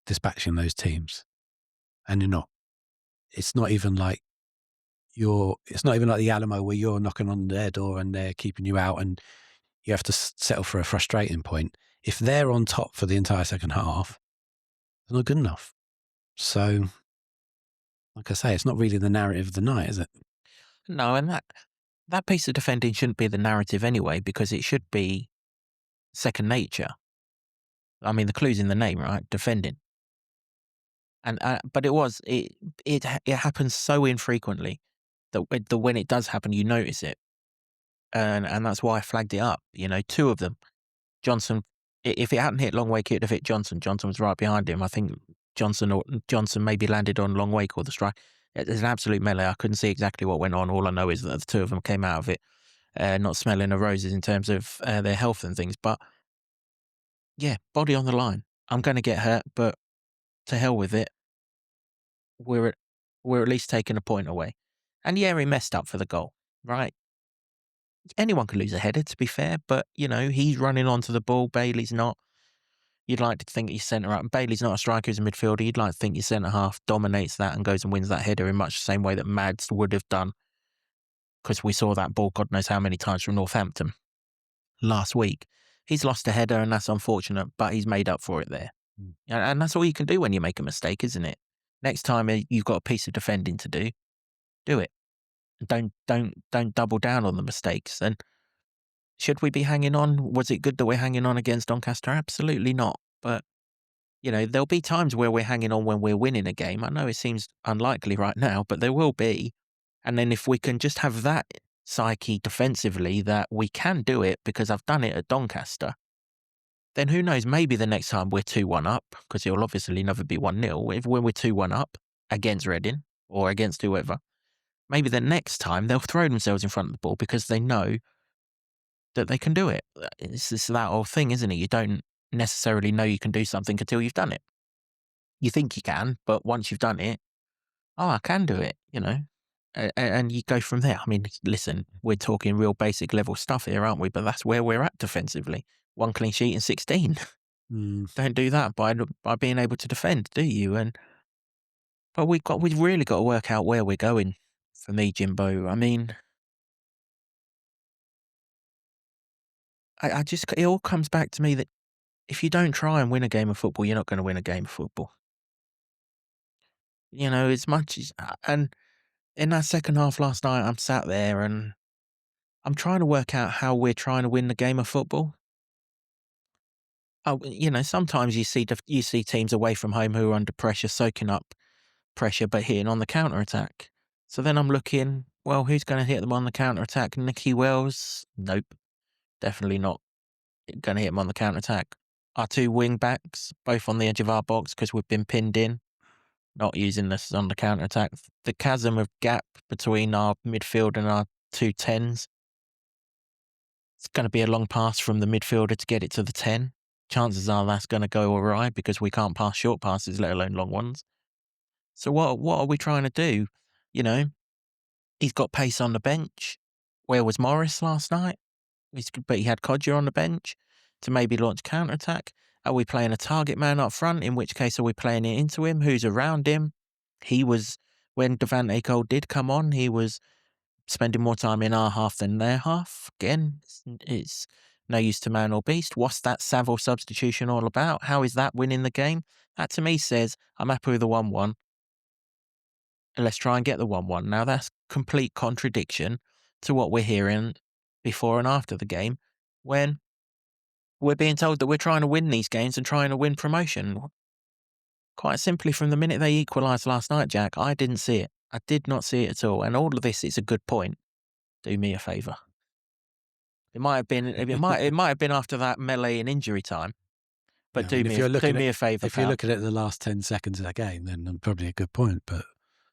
dispatching those teams. And you're not. It's not even like the Alamo where you're knocking on their door and they're keeping you out and you have to settle for a frustrating point. If they're on top for the entire second half, they're not good enough. So, like I say, it's not really the narrative of the night, is it? No, and that piece of defending shouldn't be the narrative anyway, because it should be second nature. I mean, the clue's in the name, right? Defending. And but it happens so infrequently that when it does happen, you notice it, and that's why I flagged it up. 2 of them. Johnson, if it hadn't hit Longwake, it'd have hit Johnson. Johnson was right behind him. I think Johnson maybe landed on Longwake or the strike. It's an absolute melee. I couldn't see exactly what went on. All I know is that the 2 of them came out of it not smelling of roses in terms of their health and things. But yeah, body on the line. I'm going to get hurt, but to hell with it. We're at least taking a point away. And yeah, he messed up for the goal, right? Anyone could lose a header, to be fair, but, he's running onto the ball. Bailey's not. You'd like to think he's centre up. Bailey's not a striker, he's a midfielder. You'd like to think your centre half dominates that and goes and wins that header in much the same way that Mads would have done, because we saw that ball God knows how many times from Northampton last week. He's lost a header, and that's unfortunate, but he's made up for it there. And that's all you can do when you make a mistake, isn't it? Next time you've got a piece of defending to do it. Don't double down on the mistakes. And should we be hanging on? Was it good that we're hanging on against Doncaster? Absolutely not. But, there'll be times where we're hanging on when we're winning a game. I know it seems unlikely right now, but there will be. And then if we can just have that psyche defensively that we can do it because I've done it at Doncaster, then who knows, maybe the next time we're 2-1 up, because it'll obviously never be 1-0. When we're 2-1 up against Reading or against whoever, maybe the next time they'll throw themselves in front of the ball because they know that they can do it. It's that whole thing, isn't it? You don't necessarily know you can do something until you've done it. You think you can, but once you've done it, I can do it, and you go from there. I mean, listen, we're talking real basic level stuff here, aren't we? But that's where we're at defensively. 1 clean sheet in 16. Don't do that by being able to defend, do you? But we've really got to work out where we're going. For me, Jimbo, I mean, it all comes back to me that if you don't try and win a game of football, you're not going to win a game of football. As much as, and in that second half last night, I'm sat there and I'm trying to work out how we're trying to win the game of football. Oh, sometimes you see teams away from home who are under pressure, soaking up pressure, but hitting on the counter attack. So then I'm looking, well, who's going to hit them on the counter attack? Nicky Wells? Nope, definitely not going to hit them on the counter attack. Our 2 wing backs, both on the edge of our box because we've been pinned in, not using this on the counter attack. The chasm of gap between our midfield and our 2 10s. It's going to be a long pass from the midfielder to get it to the 10. Chances are that's going to go awry because we can't pass short passes, let alone long ones. So what are we trying to do? He's got pace on the bench. Where was Morris last night? But he had Codger on the bench to maybe launch counter-attack. Are we playing a target man up front? In which case, are we playing it into him? Who's around him? When Devante Cole did come on, he was spending more time in our half than their half. Again, it's no use to man or beast. What's that Saville substitution all about? How is that winning the game? That to me says, I'm happy with the 1-1. And let's try and get the 1-1. Now that's complete contradiction to what we're hearing before and after the game when we're being told that we're trying to win these games and trying to win promotion. Quite simply, from the minute they equalised last night, Jack, I didn't see it. I did not see it at all. And all of this is a good point. Do me a favour. It might have been. It might have been after that melee and injury time. But Yeah, I do mean, me a favour. if you're looking at the last 10 seconds of the game, then probably a good point. But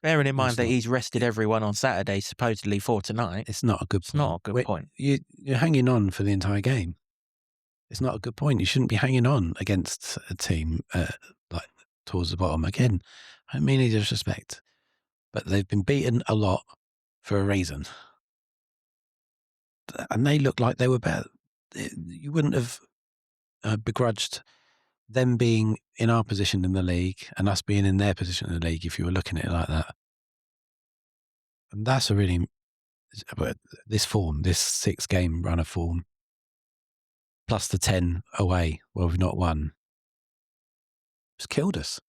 bearing in mind that not. he's rested everyone on Saturday, supposedly for tonight, it's not a good. It's point. not a good point. You're hanging on for the entire game. It's not a good point. You shouldn't be hanging on against a team like towards the bottom. Again, I don't mean any disrespect, but they've been beaten a lot for a reason. And they look like they were better. You wouldn't have begrudged them being in our position in the league and us being in their position in the league if you were looking at it like that. And that's a really, this 6-game run of form, plus the 10 away where we've not won, it's killed us.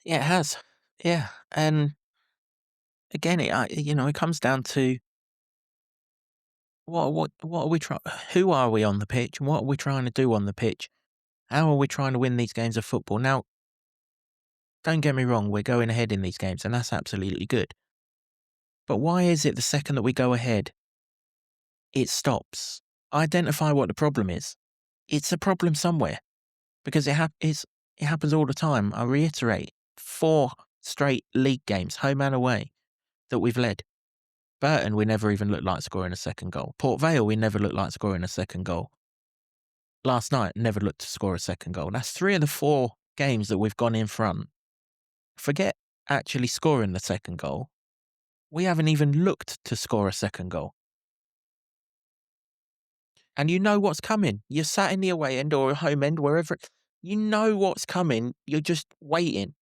Yeah, it has. Yeah. And again, it comes down to what are we trying? Who are we on the pitch, and what are we trying to do on the pitch? How are we trying to win these games of football? Now, don't get me wrong, we're going ahead in these games, and that's absolutely good. But why is it the second that we go ahead, it stops? Identify what the problem is. It's a problem somewhere, because it happens all the time. I reiterate, 4 straight league games, home and away, that we've led. Burton, we never even looked like scoring a second goal. Port Vale, we never looked like scoring a second goal. Last night, never looked to score a second goal. That's 3 of the 4 games that we've gone in front. Forget actually scoring the second goal. We haven't even looked to score a second goal. And you know what's coming. You're sat in the away end or home end, wherever. You know what's coming. You're just waiting.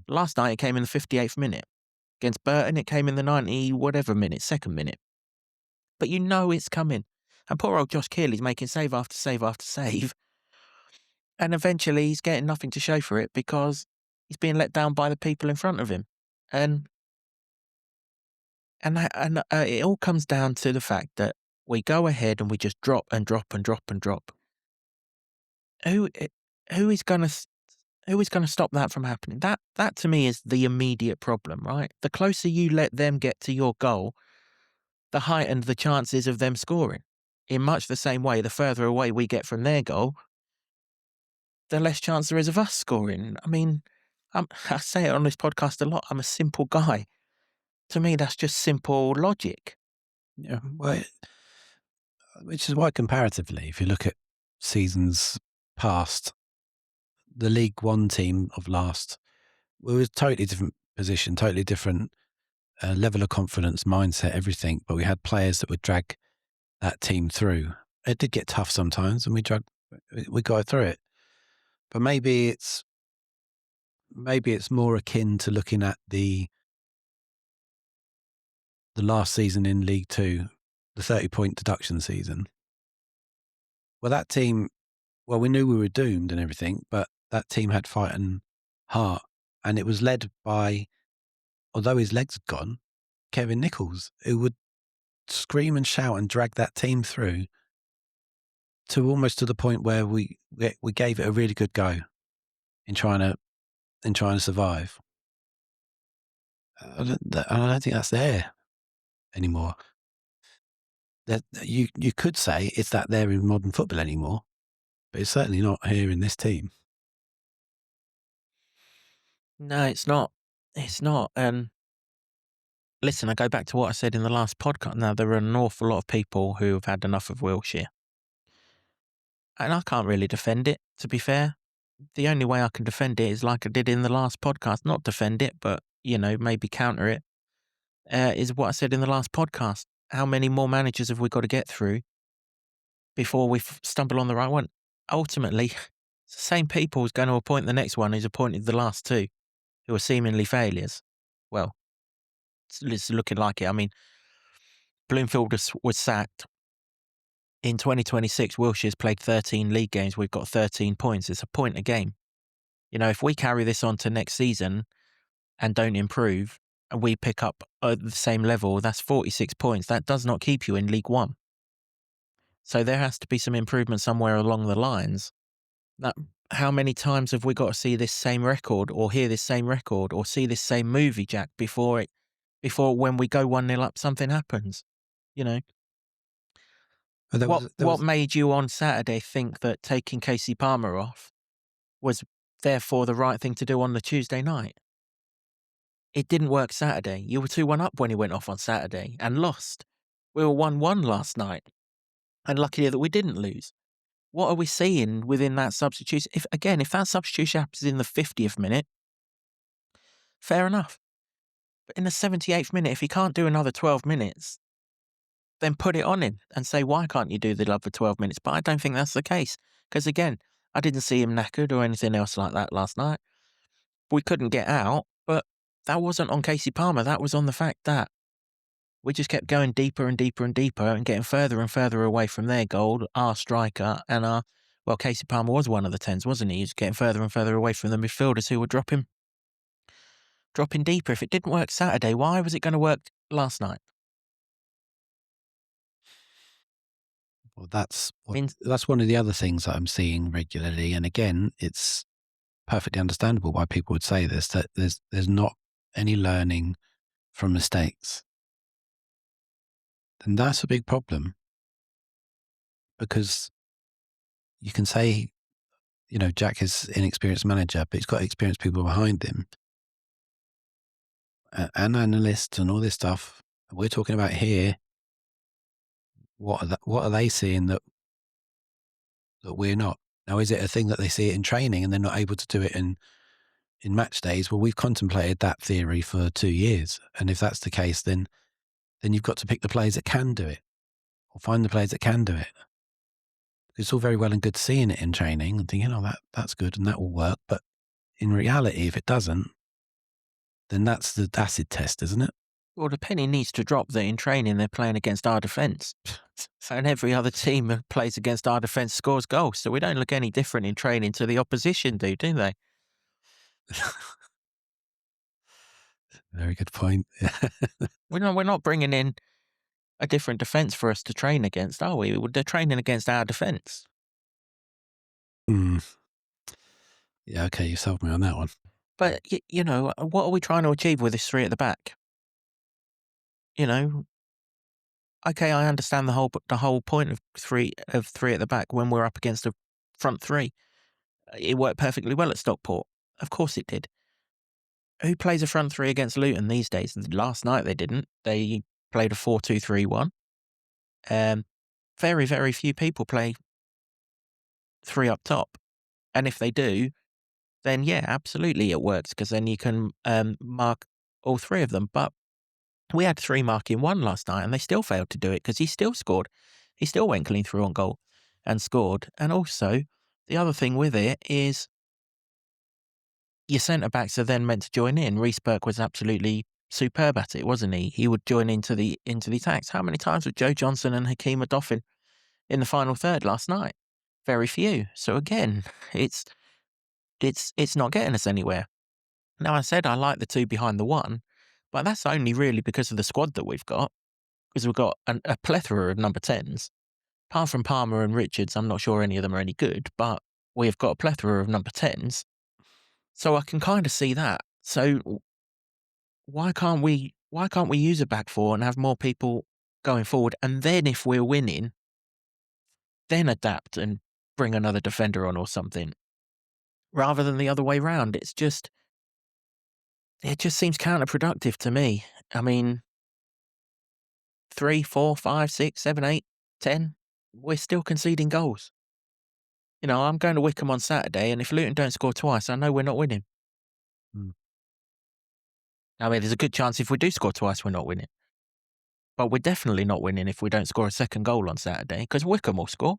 Last night, it came in the 58th minute. Against Burton, it came in the 90-whatever minute, second minute. But you know it's coming. And poor old Josh Kearley's making save after save after save. And eventually he's getting nothing to show for it because he's being let down by the people in front of him. And it all comes down to the fact that we go ahead and we just drop and drop and drop and drop. Who is going to stop that from happening? That to me is the immediate problem, right? The closer you let them get to your goal, the heightened the chances of them scoring. In much the same way, the further away we get from their goal, the less chance there is of us scoring. I mean, I say it on this podcast a lot, I'm a simple guy. To me, that's just simple logic. Yeah, well, which is why comparatively, if you look at seasons past, the League One team of last, we were a totally different position, totally different level of confidence, mindset, everything. But we had players that would drag that team through. It did get tough sometimes, and we got through it. But maybe it's more akin to looking at the last season in League Two, the 30-point deduction season. Well, that team, we knew we were doomed and everything, but that team had fight and heart, and it was led by, although his legs had gone, Kevin Nichols, who would scream and shout and drag that team through to almost to the point where we gave it a really good go in trying to survive. I don't think that's there anymore. That you could say it's that there in modern football anymore, but it's certainly not here in this team. No, it's not. It's not. And listen, I go back to what I said in the last podcast. Now, there are an awful lot of people who have had enough of Wilshere. And I can't really defend it, to be fair. The only way I can defend it is like I did in the last podcast. Not defend it, but, maybe counter it. Is what I said in the last podcast. How many more managers have we got to get through before we stumble on the right one? Ultimately, it's the same people who's going to appoint the next one who's appointed the last 2, who are seemingly failures. Well, it's looking like it. I mean, Bloomfield was sacked. In 2026, Wilshere's played 13 league games. We've got 13 points. It's a point a game. If we carry this on to next season and don't improve, and we pick up at the same level, that's 46 points. That does not keep you in League One. So there has to be some improvement somewhere along the lines. That, how many times have we got to see this same record or hear this same record or see this same movie, Jack, before when we go 1-0 up, something happens? You know, But what made you on Saturday think that taking Casey Palmer off was therefore the right thing to do on the Tuesday night? It didn't work Saturday. You were 2-1 up when he went off on Saturday and lost. We were 1-1 last night, and lucky that we didn't lose. What are we seeing within that substitution? If that substitution happens in the 50th minute, fair enough. But in the 78th minute, if he can't do another 12 minutes, then put it on him and say, why can't you do the other 12 minutes? But I don't think that's the case. Because again, I didn't see him knackered or anything else like that last night. We couldn't get out, but that wasn't on Casey Palmer. That was on the fact that we just kept going deeper and deeper and deeper and getting further and further away from their goal, our striker, and Casey Palmer was one of the 10s, wasn't he? He was getting further and further away from the midfielders who were dropping deeper. If it didn't work Saturday, why was it going to work last night? Well, that's one of the other things that I'm seeing regularly. And again, it's perfectly understandable why people would say this, that there's not any learning from mistakes. And that's a big problem, because you can say, Jack is an inexperienced manager, but he's got experienced people behind him and analysts and all this stuff we're talking about here. What are they seeing that we're not? Now, is it a thing that they see it in training and they're not able to do it in match days? Well, we've contemplated that theory for 2 years. And if that's the case, then you've got to pick the players that can do it, or find the players that can do it. It's all very well and good seeing it in training and thinking, that's good and that will work. But in reality, if it doesn't, then that's the acid test, isn't it? Well, the penny needs to drop that in training they're playing against our defence. And every other team that plays against our defence scores goals. So we don't look any different in training to the opposition do they? Very good point. We're not bringing in a different defence for us to train against, are we? They're training against our defence. Yeah, okay, you sold me on that one. But, what are we trying to achieve with this 3 at the back? Okay, I understand the whole point of three at the back when we're up against a front 3. It worked perfectly well at Stockport. Of course it did. Who plays a front 3 against Luton these days? Last night they didn't. They played a 4-2-3-1. Very, very few people play 3 up top. And if they do, then yeah, absolutely it works, because then you can mark all 3 of them. But we had 3 marking 1 last night and they still failed to do it, because he still scored. He still went clean through on goal and scored. And also, the other thing with it is your centre-backs are then meant to join in. Reece Burke was absolutely superb at it, wasn't he? He would join into the attacks. How many times were Joe Johnson and Hakeem Odoffin in the final third last night? Very few. So again, it's not getting us anywhere. Now, I said I like the 2 behind the 1, but that's only really because of the squad that we've got, because we've got a plethora of number 10s. Apart from Palmer and Richards, I'm not sure any of them are any good, but we've got a plethora of number 10s. So I can kind of see that. So why can't we use a back 4 and have more people going forward? And then if we're winning, then adapt and bring another defender on or something, rather than the other way round. It just seems counterproductive to me. I mean, 3, 4, 5, 6, 7, 8, 10, we're still conceding goals. I'm going to Wickham on Saturday, and if Luton don't score twice, I know we're not winning. I mean, there's a good chance if we do score twice, we're not winning. But we're definitely not winning if we don't score a second goal on Saturday, because Wickham will score.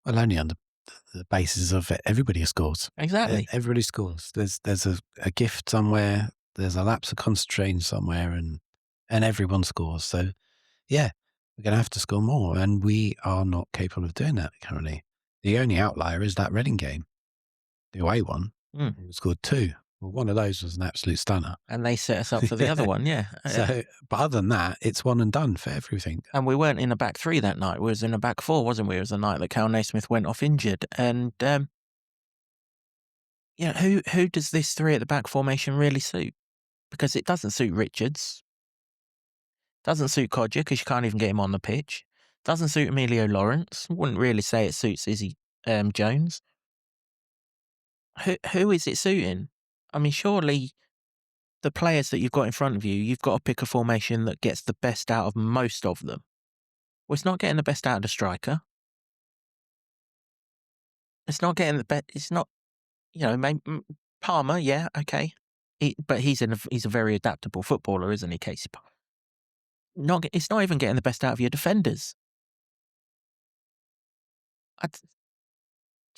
Well, only on the basis of everybody scores. Exactly. Everybody scores. There's a gift somewhere. There's a lapse of concentration somewhere, and everyone scores. So, yeah, we're going to have to score more, and we are not capable of doing that currently. The only outlier is that Reading game, the away one. We scored 2. Well, one of those was an absolute stunner. And they set us up for the other one, yeah. So, but other than that, it's one and done for everything. And we weren't in a back three that night. We was in a back four, wasn't we? It was the night that Cal Naismith went off injured. And, who does this three at the back formation really suit? Because it doesn't suit Richards. Doesn't suit Codger because you can't even get him on the pitch. Doesn't suit Emilio Lawrence. Wouldn't really say it suits Izzy Jones. Who is it suiting? I mean, surely the players that you've got in front of you, you've got to pick a formation that gets the best out of most of them. Well, it's not getting the best out of the striker. It's not getting the best. It's not, maybe Palmer, yeah, okay. But he's a very adaptable footballer, isn't he, Casey Palmer? It's not even getting the best out of your defenders.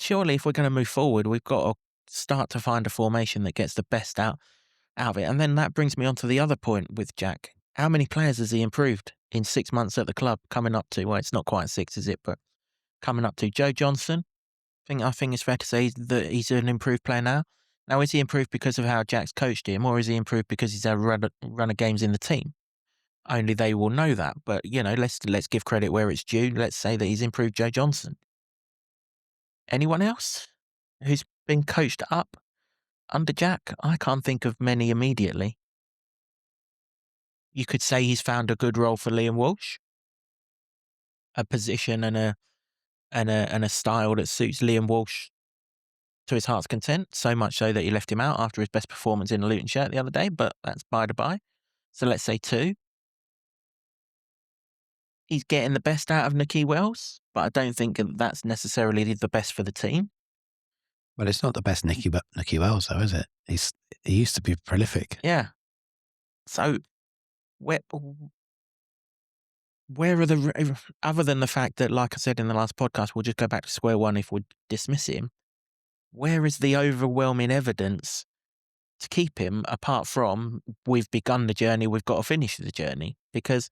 Surely, if we're going to move forward, we've got to start to find a formation that gets the best out of it. And then that brings me on to the other point with Jack. How many players has he improved in 6 months at the club? Coming up to, well, it's not quite 6, is it? But coming up to Joe Johnson. I think it's fair to say that he's an improved player now. Now, is he improved because of how Jack's coached him, or is he improved because he's had a run of games in the team? Only they will know that. But let's give credit where it's due. Let's say that he's improved Joe Johnson. Anyone else who's been coached up under Jack? I can't think of many immediately. You could say he's found a good role for Liam Walsh, a position and a style that suits Liam Walsh to his heart's content, so much so that he left him out after his best performance in a Luton shirt the other day, but that's by the by. So let's say 2. He's getting the best out of Nicky Wells, but I don't think that's necessarily the best for the team. Well, it's not the best Nicky Wells, though, is it? He used to be prolific. Yeah. So where are other than the fact that, like I said in the last podcast, we'll just go back to square one if we dismiss him, where is the overwhelming evidence to keep him, apart from we've begun the journey, we've got to finish the journey? Because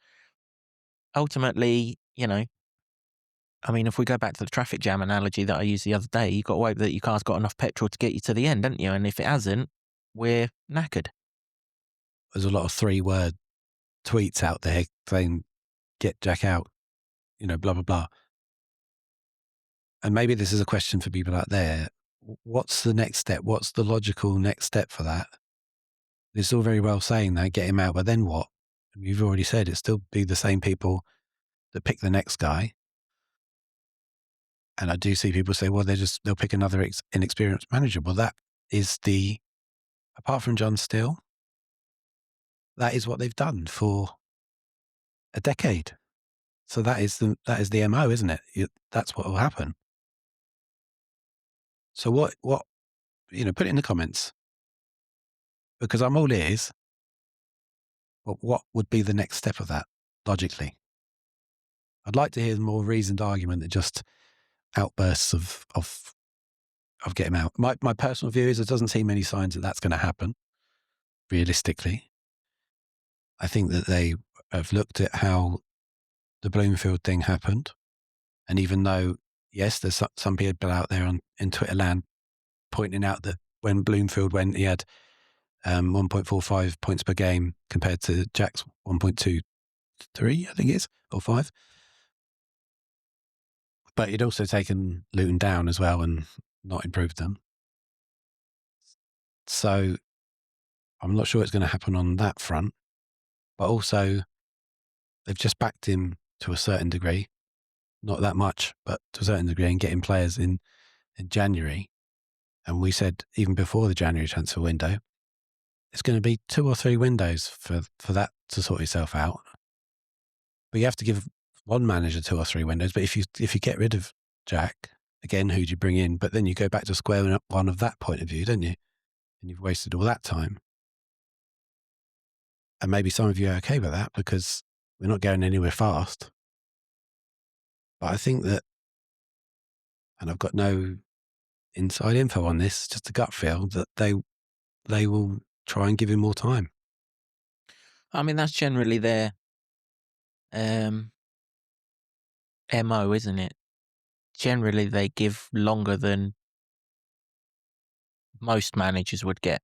ultimately, if we go back to the traffic jam analogy that I used the other day, you've got to hope that your car's got enough petrol to get you to the end, haven't you? And if it hasn't, we're knackered. There's a lot of 3-word tweets out there saying, get Jack out, blah, blah, blah. And maybe this is a question for people out there. What's the next step? What's the logical next step for that? It's all very well saying that, get him out, but then what? You've already said it still be the same people that pick the next guy. And I do see people say, well, they'll pick another inexperienced manager. Well, that is apart from John Steele, that is what they've done for a decade. So that is the MO, isn't it? That's what will happen. So what, put it in the comments, because I'm all ears. But what would be the next step of that, logically? I'd like to hear the more reasoned argument than just outbursts of get him out. My personal view is there doesn't seem any signs that that's going to happen, realistically. I think that they have looked at how the Bloomfield thing happened. And even though, yes, there's some people out there in Twitter land pointing out that when Bloomfield went, he had 1.45 points per game compared to Jack's 1.23, I think it is, or 5. But he'd also taken Luton down as well and not improved them. So I'm not sure it's going to happen on that front. But also, they've just backed him to a certain degree. Not that much, but to a certain degree, and getting players in January. And we said, even before the January transfer window, it's going to be 2 or 3 windows for that to sort itself out. But you have to give one manager 2 or 3 windows. But if you get rid of Jack, again, who do you bring in? But then you go back to square one of that point of view, don't you? And you've wasted all that time. And maybe some of you are okay with that because we're not going anywhere fast. But I think that, and I've got no inside info on this, just a gut feel that they will try and give him more time. I mean, that's generally their MO, isn't it? Generally, they give longer than most managers would get.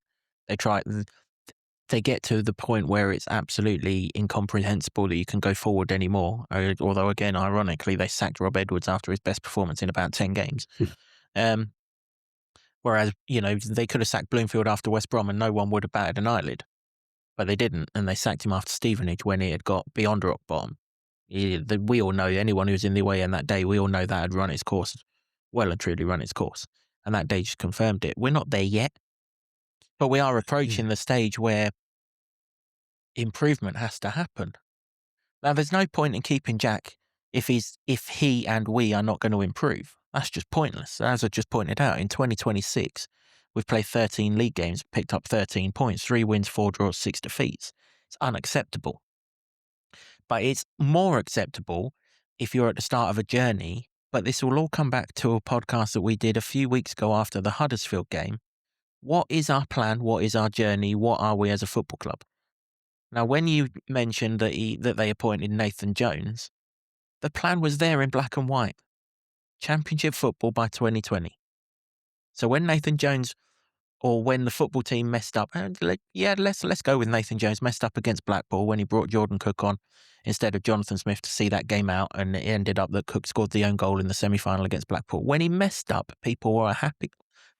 They get to the point where it's absolutely incomprehensible that you can go forward anymore. Although, again, ironically, they sacked Rob Edwards after his best performance in about 10 games. Whereas, they could have sacked Bloomfield after West Brom and no one would have batted an eyelid. But they didn't, and they sacked him after Stevenage when it had got beyond rock bottom. We all know, anyone who was in the away end that day, we all know that had run its course, well and truly run its course. And that day just confirmed it. We're not there yet, but we are approaching the stage where improvement has to happen. Now, there's no point in keeping Jack if he and we are not going to improve. That's just pointless. As I just pointed out, in 2026, we've played 13 league games, picked up 13 points, 3 wins, 4 draws, 6 defeats. It's unacceptable. But it's more acceptable if you're at the start of a journey. But this will all come back to a podcast that we did a few weeks ago after the Huddersfield game. What is our plan? What is our journey? What are we as a football club? Now, when you mentioned that they appointed Nathan Jones, the plan was there in black and white. Championship football by 2020. So when Nathan Jones, or when the football team messed up, let's go with Nathan Jones, messed up against Blackpool when he brought Jordan Cook on instead of Jonathan Smith to see that game out, and it ended up that Cook scored the own goal in the semi-final against Blackpool. When he messed up, people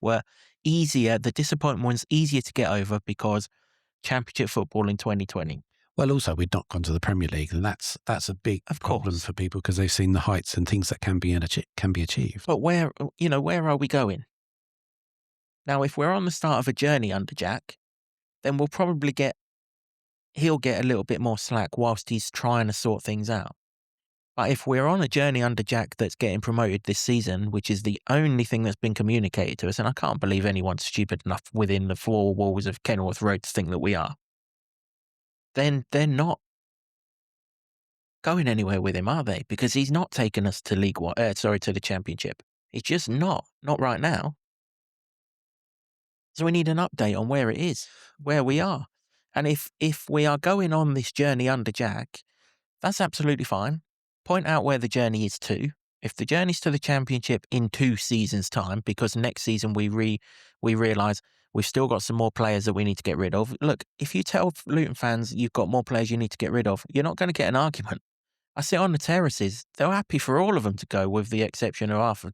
were easier. The disappointment was easier to get over because Championship football in 2020. Well, also, we'd not gone to the Premier League, and that's a big problem for people because they've seen the heights and things that can be achieved. But where are we going? Now, if we're on the start of a journey under Jack, then he'll get a little bit more slack whilst he's trying to sort things out. But if we're on a journey under Jack that's getting promoted this season, which is the only thing that's been communicated to us, and I can't believe anyone's stupid enough within the 4 walls of Kenilworth Road to think that we are, then they're not going anywhere with him, are they? Because he's not taken us to to the Championship. He's just not right now. So we need an update on where it is, where we are. And if we are going on this journey under Jack, that's absolutely fine. Point out where the journey is to. If the journey's to the Championship in 2 seasons' time, because next season we realise we've still got some more players that we need to get rid of. Look, if you tell Luton fans you've got more players you need to get rid of, you're not going to get an argument. I sit on the terraces. They're happy for all of them to go, with the exception of half,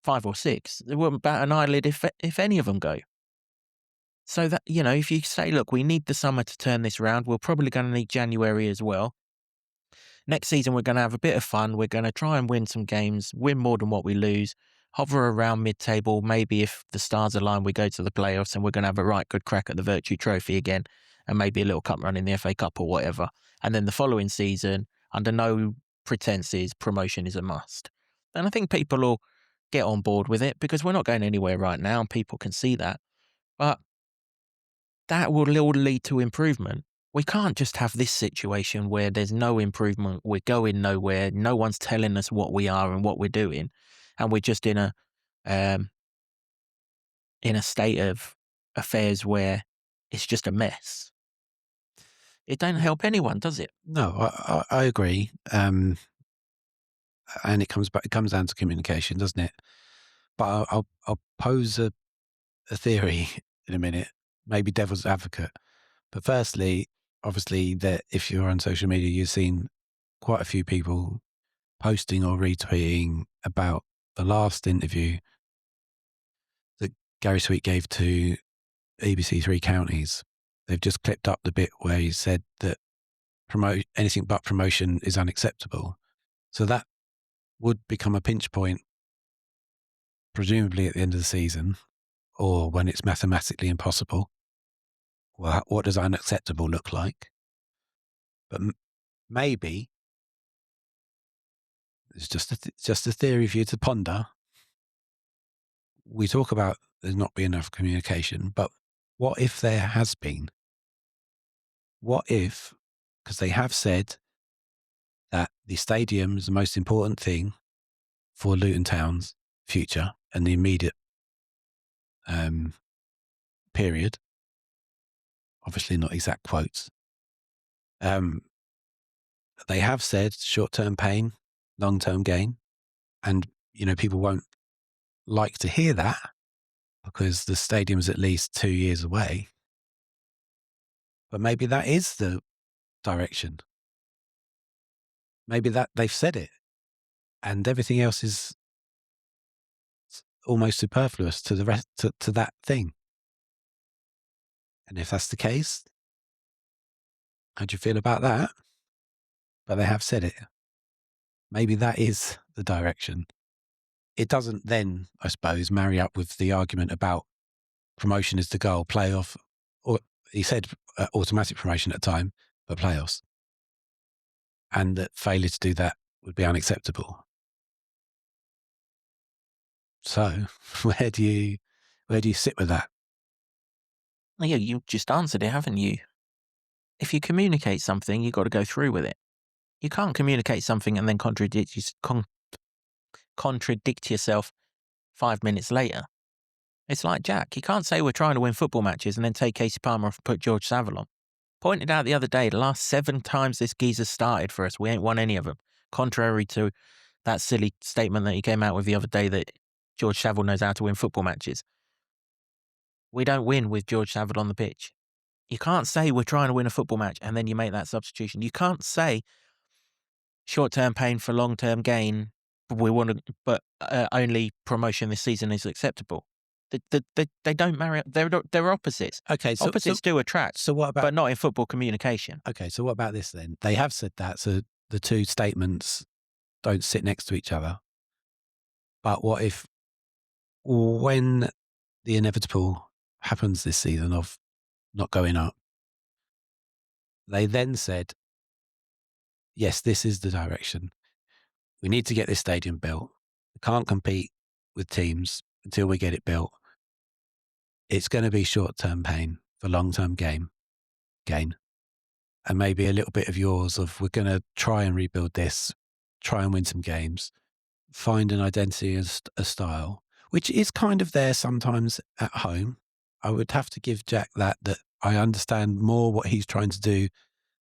5 or 6. They wouldn't bat an eyelid if any of them go. So that, if you say, look, we need the summer to turn this around, we're probably going to need January as well. Next season, we're going to have a bit of fun. We're going to try and win some games, win more than what we lose, hover around mid-table. Maybe if the stars align, we go to the playoffs and we're going to have a right good crack at the Virtue Trophy again, and maybe a little cup run in the FA Cup or whatever. And then the following season, under no pretenses, promotion is a must. And I think people will get on board with it because we're not going anywhere right now and people can see that. But that will all lead to improvement. We can't just have this situation where there's no improvement, we're going nowhere, no one's telling us what we are and what we're doing, and we're just in a state of affairs where it's just a mess. It don't help anyone, does it? No, I agree. And it comes down to communication, doesn't it? But I'll pose a theory in a minute, maybe devil's advocate. But firstly, obviously, that if you're on social media, you've seen quite a few people posting or retweeting about the last interview that Gary Sweet gave to BBC Three Counties. They've just clipped up the bit where he said that anything but promotion is unacceptable. So that would become a pinch point, presumably at the end of the season, or when it's mathematically impossible. Well, what does unacceptable look like? But maybe it's just a theory for you to ponder. We talk about there's not been enough communication, but what if there has been? What if, because they have said that the stadium is the most important thing for Luton Town's future and the immediate period. Obviously not exact quotes. They have said short-term pain, long-term gain. And, people won't like to hear that. because the stadium is at least 2 years away. But maybe that is the direction. Maybe that they've said it and everything else is almost superfluous to the rest, to that thing. And if that's the case, how do you feel about that? But they have said it. Maybe that is the direction. It doesn't then, I suppose, marry up with the argument about promotion is the goal, playoff, or he said automatic promotion at the time, but playoffs. And that failure to do that would be unacceptable. So where do you sit with that? Yeah, you just answered it, haven't you? If you communicate something, you've got to go through with it. You can't communicate something and then contradict yourself 5 minutes later. It's like Jack. You can't say we're trying to win football matches and then take Casey Palmer off and put George Savile on. Pointed out the other day, the last 7 times this geezer started for us, we ain't won any of them. Contrary to that silly statement that he came out with the other day that George Savile knows how to win football matches. We don't win with George Savile on the pitch. You can't say we're trying to win a football match and then you make that substitution. You can't say short-term pain for long-term gain, but only promotion this season is acceptable. They don't marry up. They're opposites. Okay, so opposites do attract. So what about? But not in football communication. Okay, so what about this then? They have said that, so the two statements don't sit next to each other. But what if, when the inevitable happens this season of not going up, they then said, yes, this is the direction. We need to get this stadium built. We can't compete with teams until we get it built. It's going to be short-term pain for long-term gain. And maybe a little bit of yours of we're going to try and rebuild this, try and win some games, find an identity and a style, which is kind of there sometimes at home. I would have to give Jack that I understand more what he's trying to do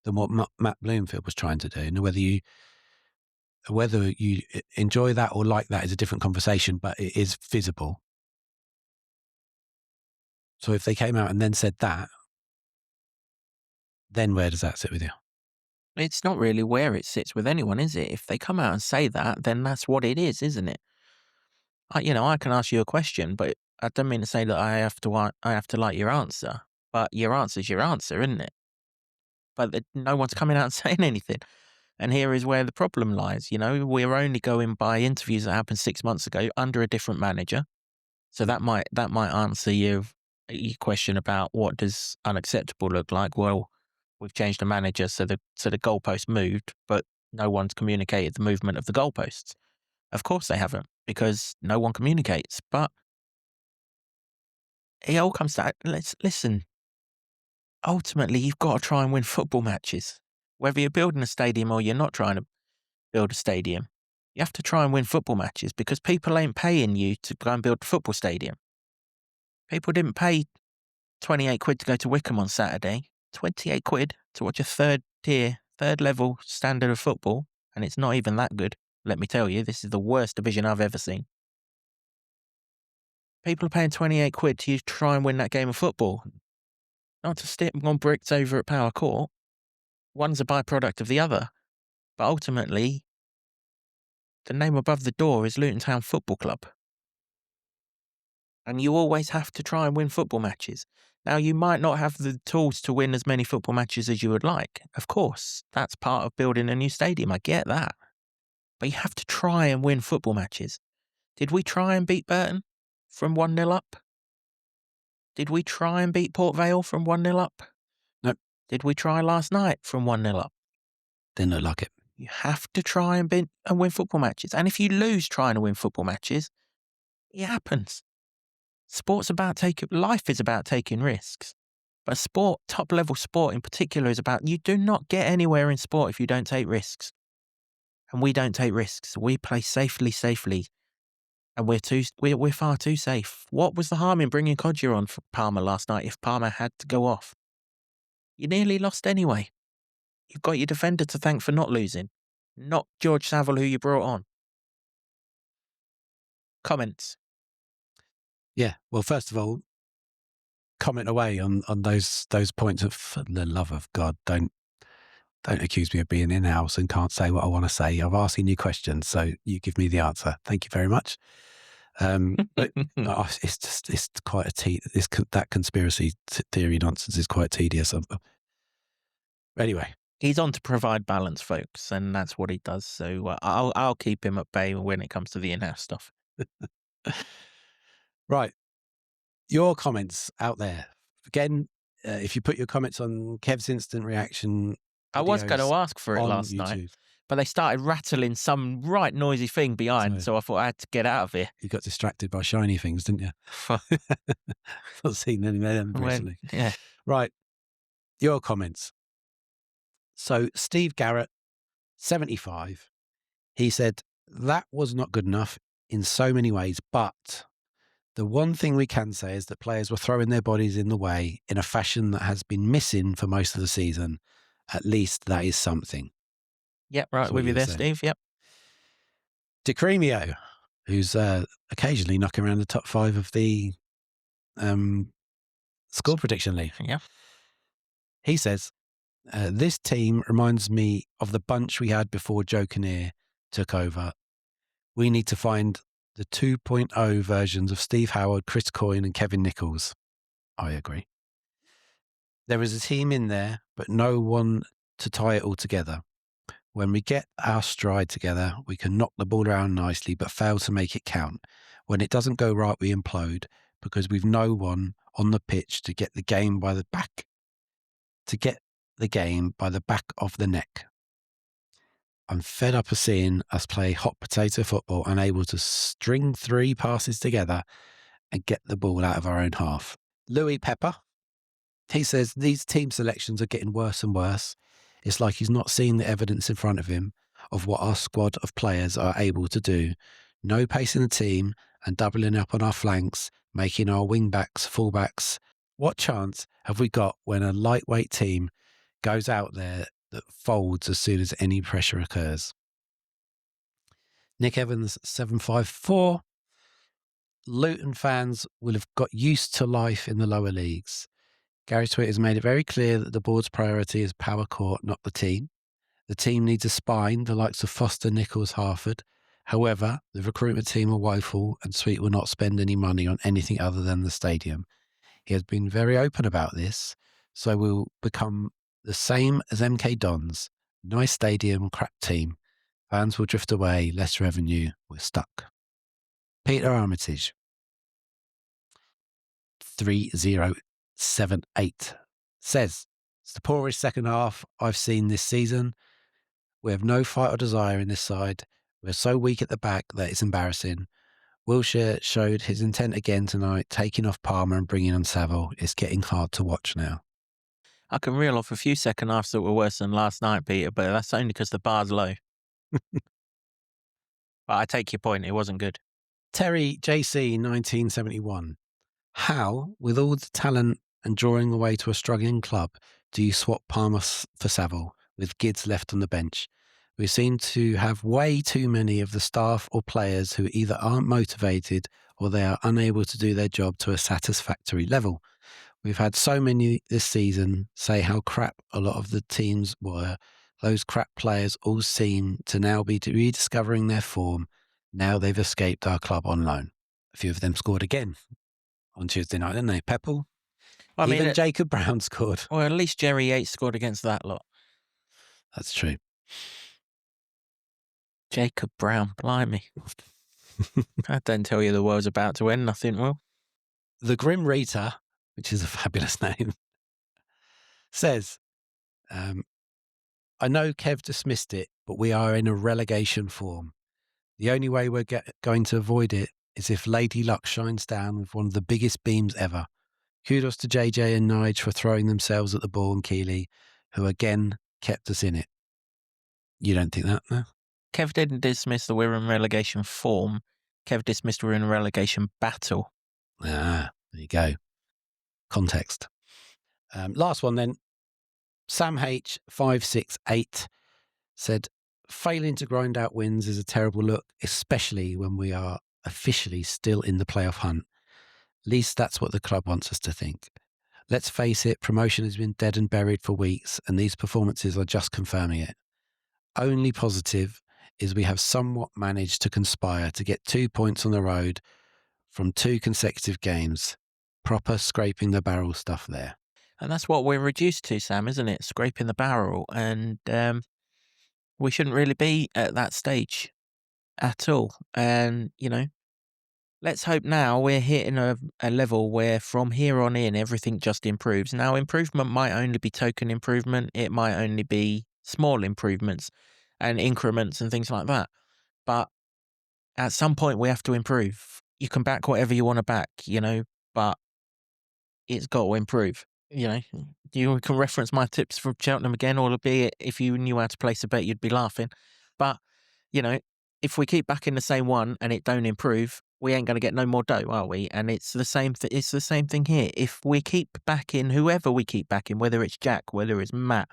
than what Matt Bloomfield was trying to do. And whether you enjoy that or like that is a different conversation, but it is visible. So if they came out and then said that, then where does that sit with you? It's not really where it sits with anyone, is it? If they come out and say that, then that's what it is, isn't it? I can ask you a question, but I don't mean to say that I have to like your answer. But your answer's your answer, isn't it? But no one's coming out and saying anything. And here is where the problem lies. We're only going by interviews that happened 6 months ago under a different manager. So that might answer your question about what does unacceptable look like. Well, we've changed the manager, so the goalpost moved, but no one's communicated the movement of the goalposts. Of course they haven't, because no one communicates. But it all comes to, listen, ultimately you've got to try and win football matches. Whether you're building a stadium or you're not trying to build a stadium, you have to try and win football matches, because people ain't paying you to go and build a football stadium. People didn't pay 28 quid to go to Wickham on Saturday, 28 quid to watch a third level standard of football, and it's not even that good. Let me tell you, this is the worst division I've ever seen. People are paying 28 quid to try and win that game of football, not to stick on bricks over at Power Court. One's a byproduct of the other, but ultimately, the name above the door is Luton Town Football Club. And you always have to try and win football matches. Now, you might not have the tools to win as many football matches as you would like. Of course, that's part of building a new stadium. I get that. But you have to try and win football matches. Did we try and beat Burton from 1-0 up? Did we try and beat Port Vale from 1-0 up? No. Did we try last night from 1-0 up? Didn't look like it. You have to try and win football matches. And if you lose trying to win football matches, it happens. Life is about taking risks. But sport, top level sport in particular, is about, you do not get anywhere in sport if you don't take risks. And we don't take risks. We play safely. And we're far too safe. What was the harm in bringing Codger on for Palmer last night if Palmer had to go off? You nearly lost anyway. You've got your defender to thank for not losing, not George Savile, who you brought on. Comments? Yeah. Well, first of all, comment away on those points. Of, for the love of God, don't accuse me of being in-house and can't say what I want to say. I'm asking you questions, so you give me the answer. Thank you very much. But it's quite that conspiracy theory nonsense is quite tedious. Anyway, He's on to provide balance, folks, and that's what he does. So I'll keep him at bay when it comes to the in-house stuff. right. Your comments out there. Again, if you put your comments on Kev's instant reaction, I was going to ask for it on last YouTube. night, but they started rattling some right noisy thing behind, so I thought I had to get out of here. You got distracted by shiny things, didn't you? Not seen any of them recently. Yeah. Right. Your comments. So Steve Garrett, 75, he said, that was not good enough in so many ways, but the one thing we can say is that players were throwing their bodies in the way in a fashion that has been missing for most of the season. At least that is something. Yep, right with you there, Steve. Yep. DeCremio, who's occasionally knocking around the top 5 of the score prediction league. Yeah. He says, this team reminds me of the bunch we had before Joe Kinnear took over. We need to find the 2.0 versions of Steve Howard, Chris Coyne and Kevin Nichols. I agree. There is a team in there, but no one to tie it all together. When we get our stride together, we can knock the ball around nicely, but fail to make it count. When it doesn't go right, we implode because we've no one on the pitch to get the game by the back of the neck. I'm fed up of seeing us play hot potato football, unable to string 3 passes together and get the ball out of our own half. Louis Pepper, he says these team selections are getting worse and worse. It's like he's not seeing the evidence in front of him of what our squad of players are able to do. No pace in the team and doubling up on our flanks, making our wing-backs, full-backs. What chance have we got when a lightweight team goes out there that folds as soon as any pressure occurs? Nick Evans, 754. Luton fans will have got used to life in the lower leagues. Gary Sweet has made it very clear that the board's priority is power court, not the team. The team needs a spine, the likes of Foster, Nichols, Harford. However, the recruitment team are woeful and Sweet will not spend any money on anything other than the stadium. He has been very open about this, so we'll become the same as MK Dons. Nice stadium, crap team. Fans will drift away, less revenue, we're stuck. Peter Armitage, 3078, says, it's the poorest second half I've seen this season. We have no fight or desire in this side. We're so weak at the back that it's embarrassing. Wilshere showed his intent again tonight, taking off Palmer and bringing on Saville. It's getting hard to watch now. I can reel off a few second halves that were worse than last night, Peter, but that's only because the bar's low. But I take your point. It wasn't good. Terry JC 1971. How, with all the talent and drawing away to a struggling club, do you swap Palmer for Saville with Gidds left on the bench? We seem to have way too many of the staff or players who either aren't motivated or they are unable to do their job to a satisfactory level. We've had so many this season say how crap a lot of the teams were. Those crap players all seem to now be rediscovering their form. Now they've escaped our club on loan. A few of them scored again on Tuesday night, didn't they? Pepple? Even Jacob Brown scored. Well, at least Jerry Yates scored against that lot. That's true. Jacob Brown, blimey. I don't tell you the world's about to end, nothing will. The Grim Reaper, which is a fabulous name, says, I know Kev dismissed it, but we are in a relegation form. The only way we're going to avoid it is if Lady Luck shines down with one of the biggest beams ever. Kudos to JJ and Nige for throwing themselves at the ball and Keeley, who again kept us in it. You don't think that, no? Kev didn't dismiss that we're in relegation form. Kev dismissed we're in a relegation battle. Ah, there you go. Context. Last one then. Sam H 568 said, failing to grind out wins is a terrible look, especially when we are officially still in the playoff hunt. least that's what the club wants us to think. Let's face it, promotion has been dead and buried for weeks, and these performances are just confirming it. Only positive is we have somewhat managed to conspire to get 2 points on the road from 2 consecutive games. Proper scraping the barrel stuff there. And that's what we're reduced to, Sam, isn't it? Scraping the barrel. And we shouldn't really be at that stage at all. And, let's hope now we're hitting a level where from here on in, everything just improves. Now, improvement might only be token improvement. It might only be small improvements and increments and things like that. But at some point, we have to improve. You can back whatever you want to back, but it's got to improve. You can reference my tips from Cheltenham again, albeit if you knew how to place a bet, you'd be laughing. But, if we keep backing the same one and it don't improve, we ain't going to get no more dough, are we? And it's the same it's the same thing here. If we keep backing whoever we keep backing, whether it's Jack, whether it's Matt,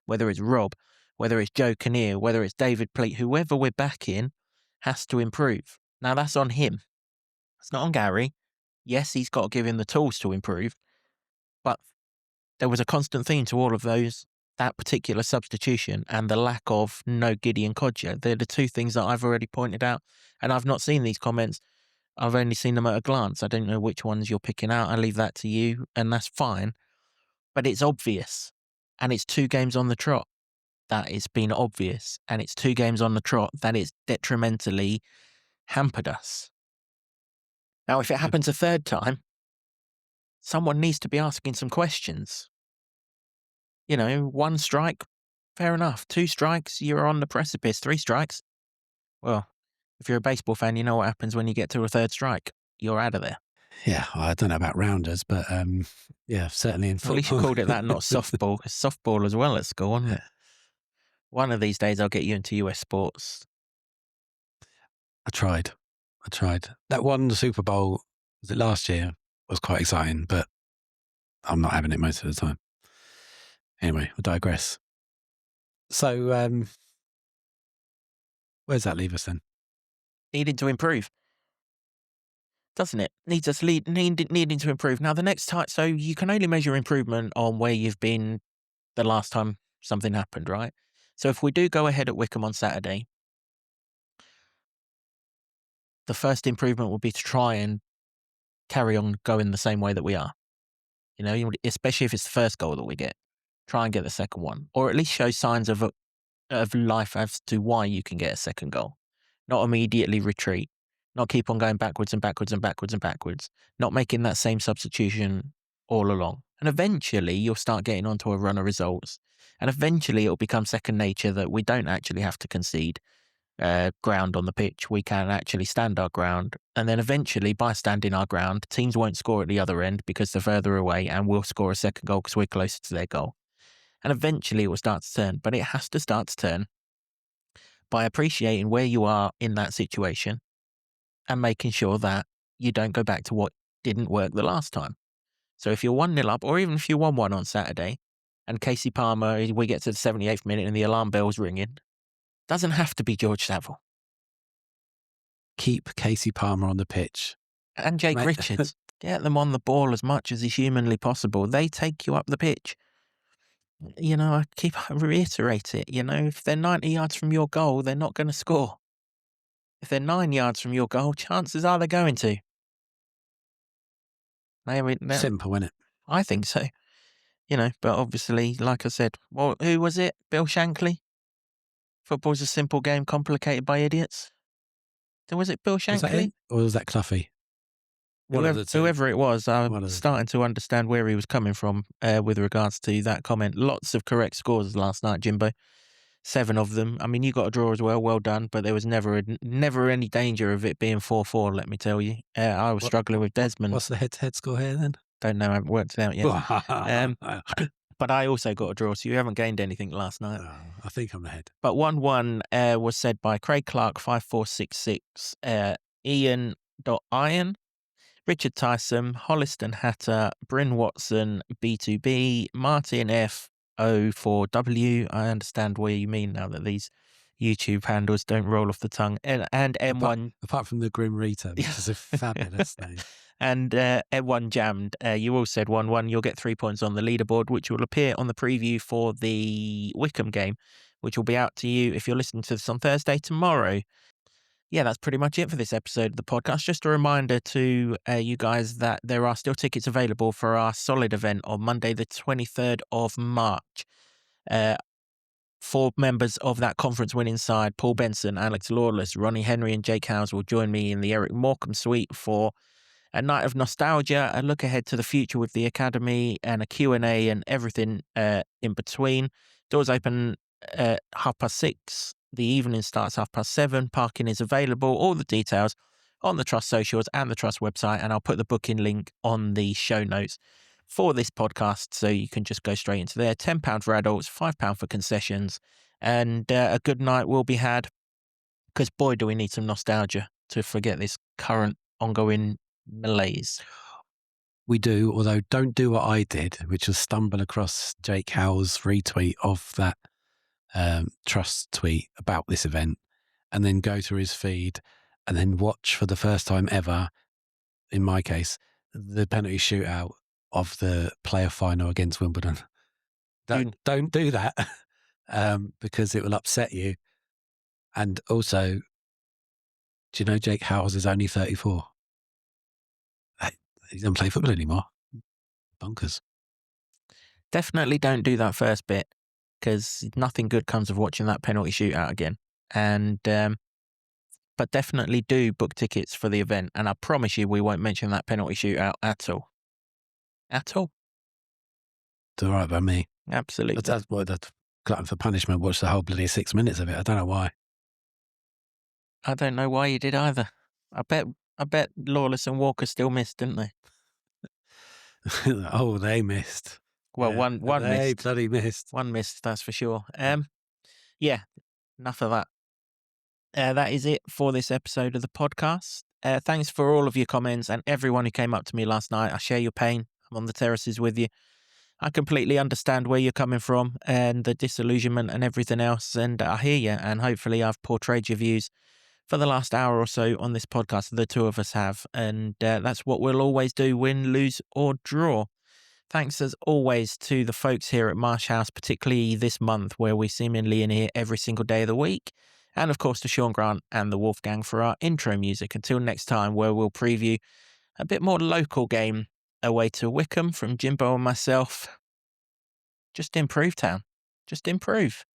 whether it's Rob, whether it's Joe Kinnear, whether it's David Pleat, whoever we're backing has to improve. Now, that's on him. It's not on Gary. Yes, he's got to give him the tools to improve, but there was a constant theme to all of that particular substitution and the lack of no Gideon Kodja. They're the two things that I've already pointed out, and I've not seen these comments. I've only seen them at a glance. I don't know which ones you're picking out. I leave that to you, and that's fine. But it's obvious, and it's 2 games on the trot that it's been obvious, and it's 2 games on the trot that it's detrimentally hampered us. Now, if it happens a third time, someone needs to be asking some questions. 1 strike, fair enough. 2 strikes, you're on the precipice. 3 strikes, well, if you're a baseball fan, you know what happens when you get to a 3rd strike. You're out of there. Yeah, I don't know about rounders, but yeah, certainly in football. At least you called it that, not softball. It's softball as well at school, wasn't it? One of these days I'll get you into US sports. I tried. That one, the Super Bowl, was it last year, was quite exciting, but I'm not having it most of the time. Anyway, I digress. So, where's that leave us then? Needing to improve, doesn't it? Needs us needing to improve. Now, the next time, so you can only measure improvement on where you've been the last time something happened, right? So if we do go ahead at Wickham on Saturday, the first improvement will be to try and carry on going the same way that we are. Especially if it's the first goal that we get. Try and get the second one, or at least show signs of life as to why you can get a second goal. Not immediately retreat, not keep on going backwards and backwards and backwards and backwards, not making that same substitution all along. And eventually you'll start getting onto a run of results. And eventually it'll become second nature that we don't actually have to concede ground on the pitch. We can actually stand our ground. And then eventually, by standing our ground, teams won't score at the other end because they're further away, and we'll score a second goal because we're closer to their goal. And eventually it will start to turn, but it has to start to turn by appreciating where you are in that situation and making sure that you don't go back to what didn't work the last time. So if you're 1-0 up, or even if you're 1-1 on Saturday, and Casey Palmer, we get to the 78th minute and the alarm bell's ringing, doesn't have to be George Saville. Keep Casey Palmer on the pitch. And Jake Richards. Get them on the ball as much as is humanly possible. They take you up the pitch. I reiterate it. If they're 90 yards from your goal, they're not going to score. If they're 9 yards from your goal, chances are they're going to. Simple, isn't it? I think so. But obviously, like I said, who was it? Bill Shankly? Football's a simple game complicated by idiots. Was it Bill Shankly? Was that it? Or was that Cloughie? Whoever it was, I'm starting to understand where he was coming from with regards to that comment. Lots of correct scores last night, Jimbo. 7 of them. I mean, you got a draw as well. Well done. But there was never any danger of it being 4-4, let me tell you. I was struggling with Desmond. What's the head-to-head score here then? Don't know. I haven't worked it out yet. But I also got a draw, so you haven't gained anything last night. I think I'm ahead. But 1-1 was said by Craig Clark, 5466, Ian.Iron, Richard Tyson, Holliston Hatter, Bryn Watson, B2B, Martin F04W. I understand where you mean now that these YouTube handles don't roll off the tongue. And M1. Apart from the Grim Reaper, which is a fabulous name. And everyone jammed. You all said 1-1. You'll get 3 points on the leaderboard, which will appear on the preview for the Wickham game, which will be out to you if you're listening to this on Thursday tomorrow. Yeah, that's pretty much it for this episode of the podcast. Just a reminder to you guys that there are still tickets available for our Solid event on Monday, the 23rd of March. 4 members of that conference winning side, Paul Benson, Alex Lawless, Ronnie Henry and Jake Howes will join me in the Eric Morecambe suite for a night of nostalgia, a look ahead to the future with the Academy, and a Q&A and everything in between. Doors open at 6:30. The evening starts 7:30. Parking is available. All the details on the Trust socials and the Trust website, and I'll put the booking link on the show notes for this podcast, so you can just go straight into there. £10 for adults, £5 for concessions, and a good night will be had, because boy, do we need some nostalgia to forget this current ongoing malaise. We do, although don't do what I did, which was stumble across Jake Howell's retweet of that Trust tweet about this event, and then go through his feed and then watch for the first time ever, in my case, the penalty shootout of the player final against Wimbledon. Don't do that because it will upset you. And also, do you know Jake Howells is only 34? He doesn't play football anymore. Bonkers. Definitely don't do that first bit, because nothing good comes of watching that penalty shootout again. And but definitely do book tickets for the event, and I promise you we won't mention that penalty shootout at all. At all. It's all right by me. Absolutely. That's glutton for punishment. Watch the whole bloody 6 minutes of it. I don't know why. I don't know why you did either. I bet Lawless and Walker still missed, didn't they? Oh, they missed. Well, Yeah, one they missed. bloody missed. One missed, that's for sure. Yeah, enough of that. That is it for this episode of the podcast. Thanks for all of your comments and everyone who came up to me last night. I share your pain. I'm on the terraces with you. I completely understand where you're coming from and the disillusionment and everything else, and I hear you, and hopefully I've portrayed your views for the last hour or so on this podcast. The two of us have, and that's what we'll always do, win, lose or draw. Thanks as always to the folks here at Marsh House, particularly this month where we seemingly in here every single day of the week. And of course to Sean Grant and the Wolfgang for our intro music. Until next time, where we'll preview a bit more local game away to Wickham from Jimbo and myself. Just improve, town. Just improve.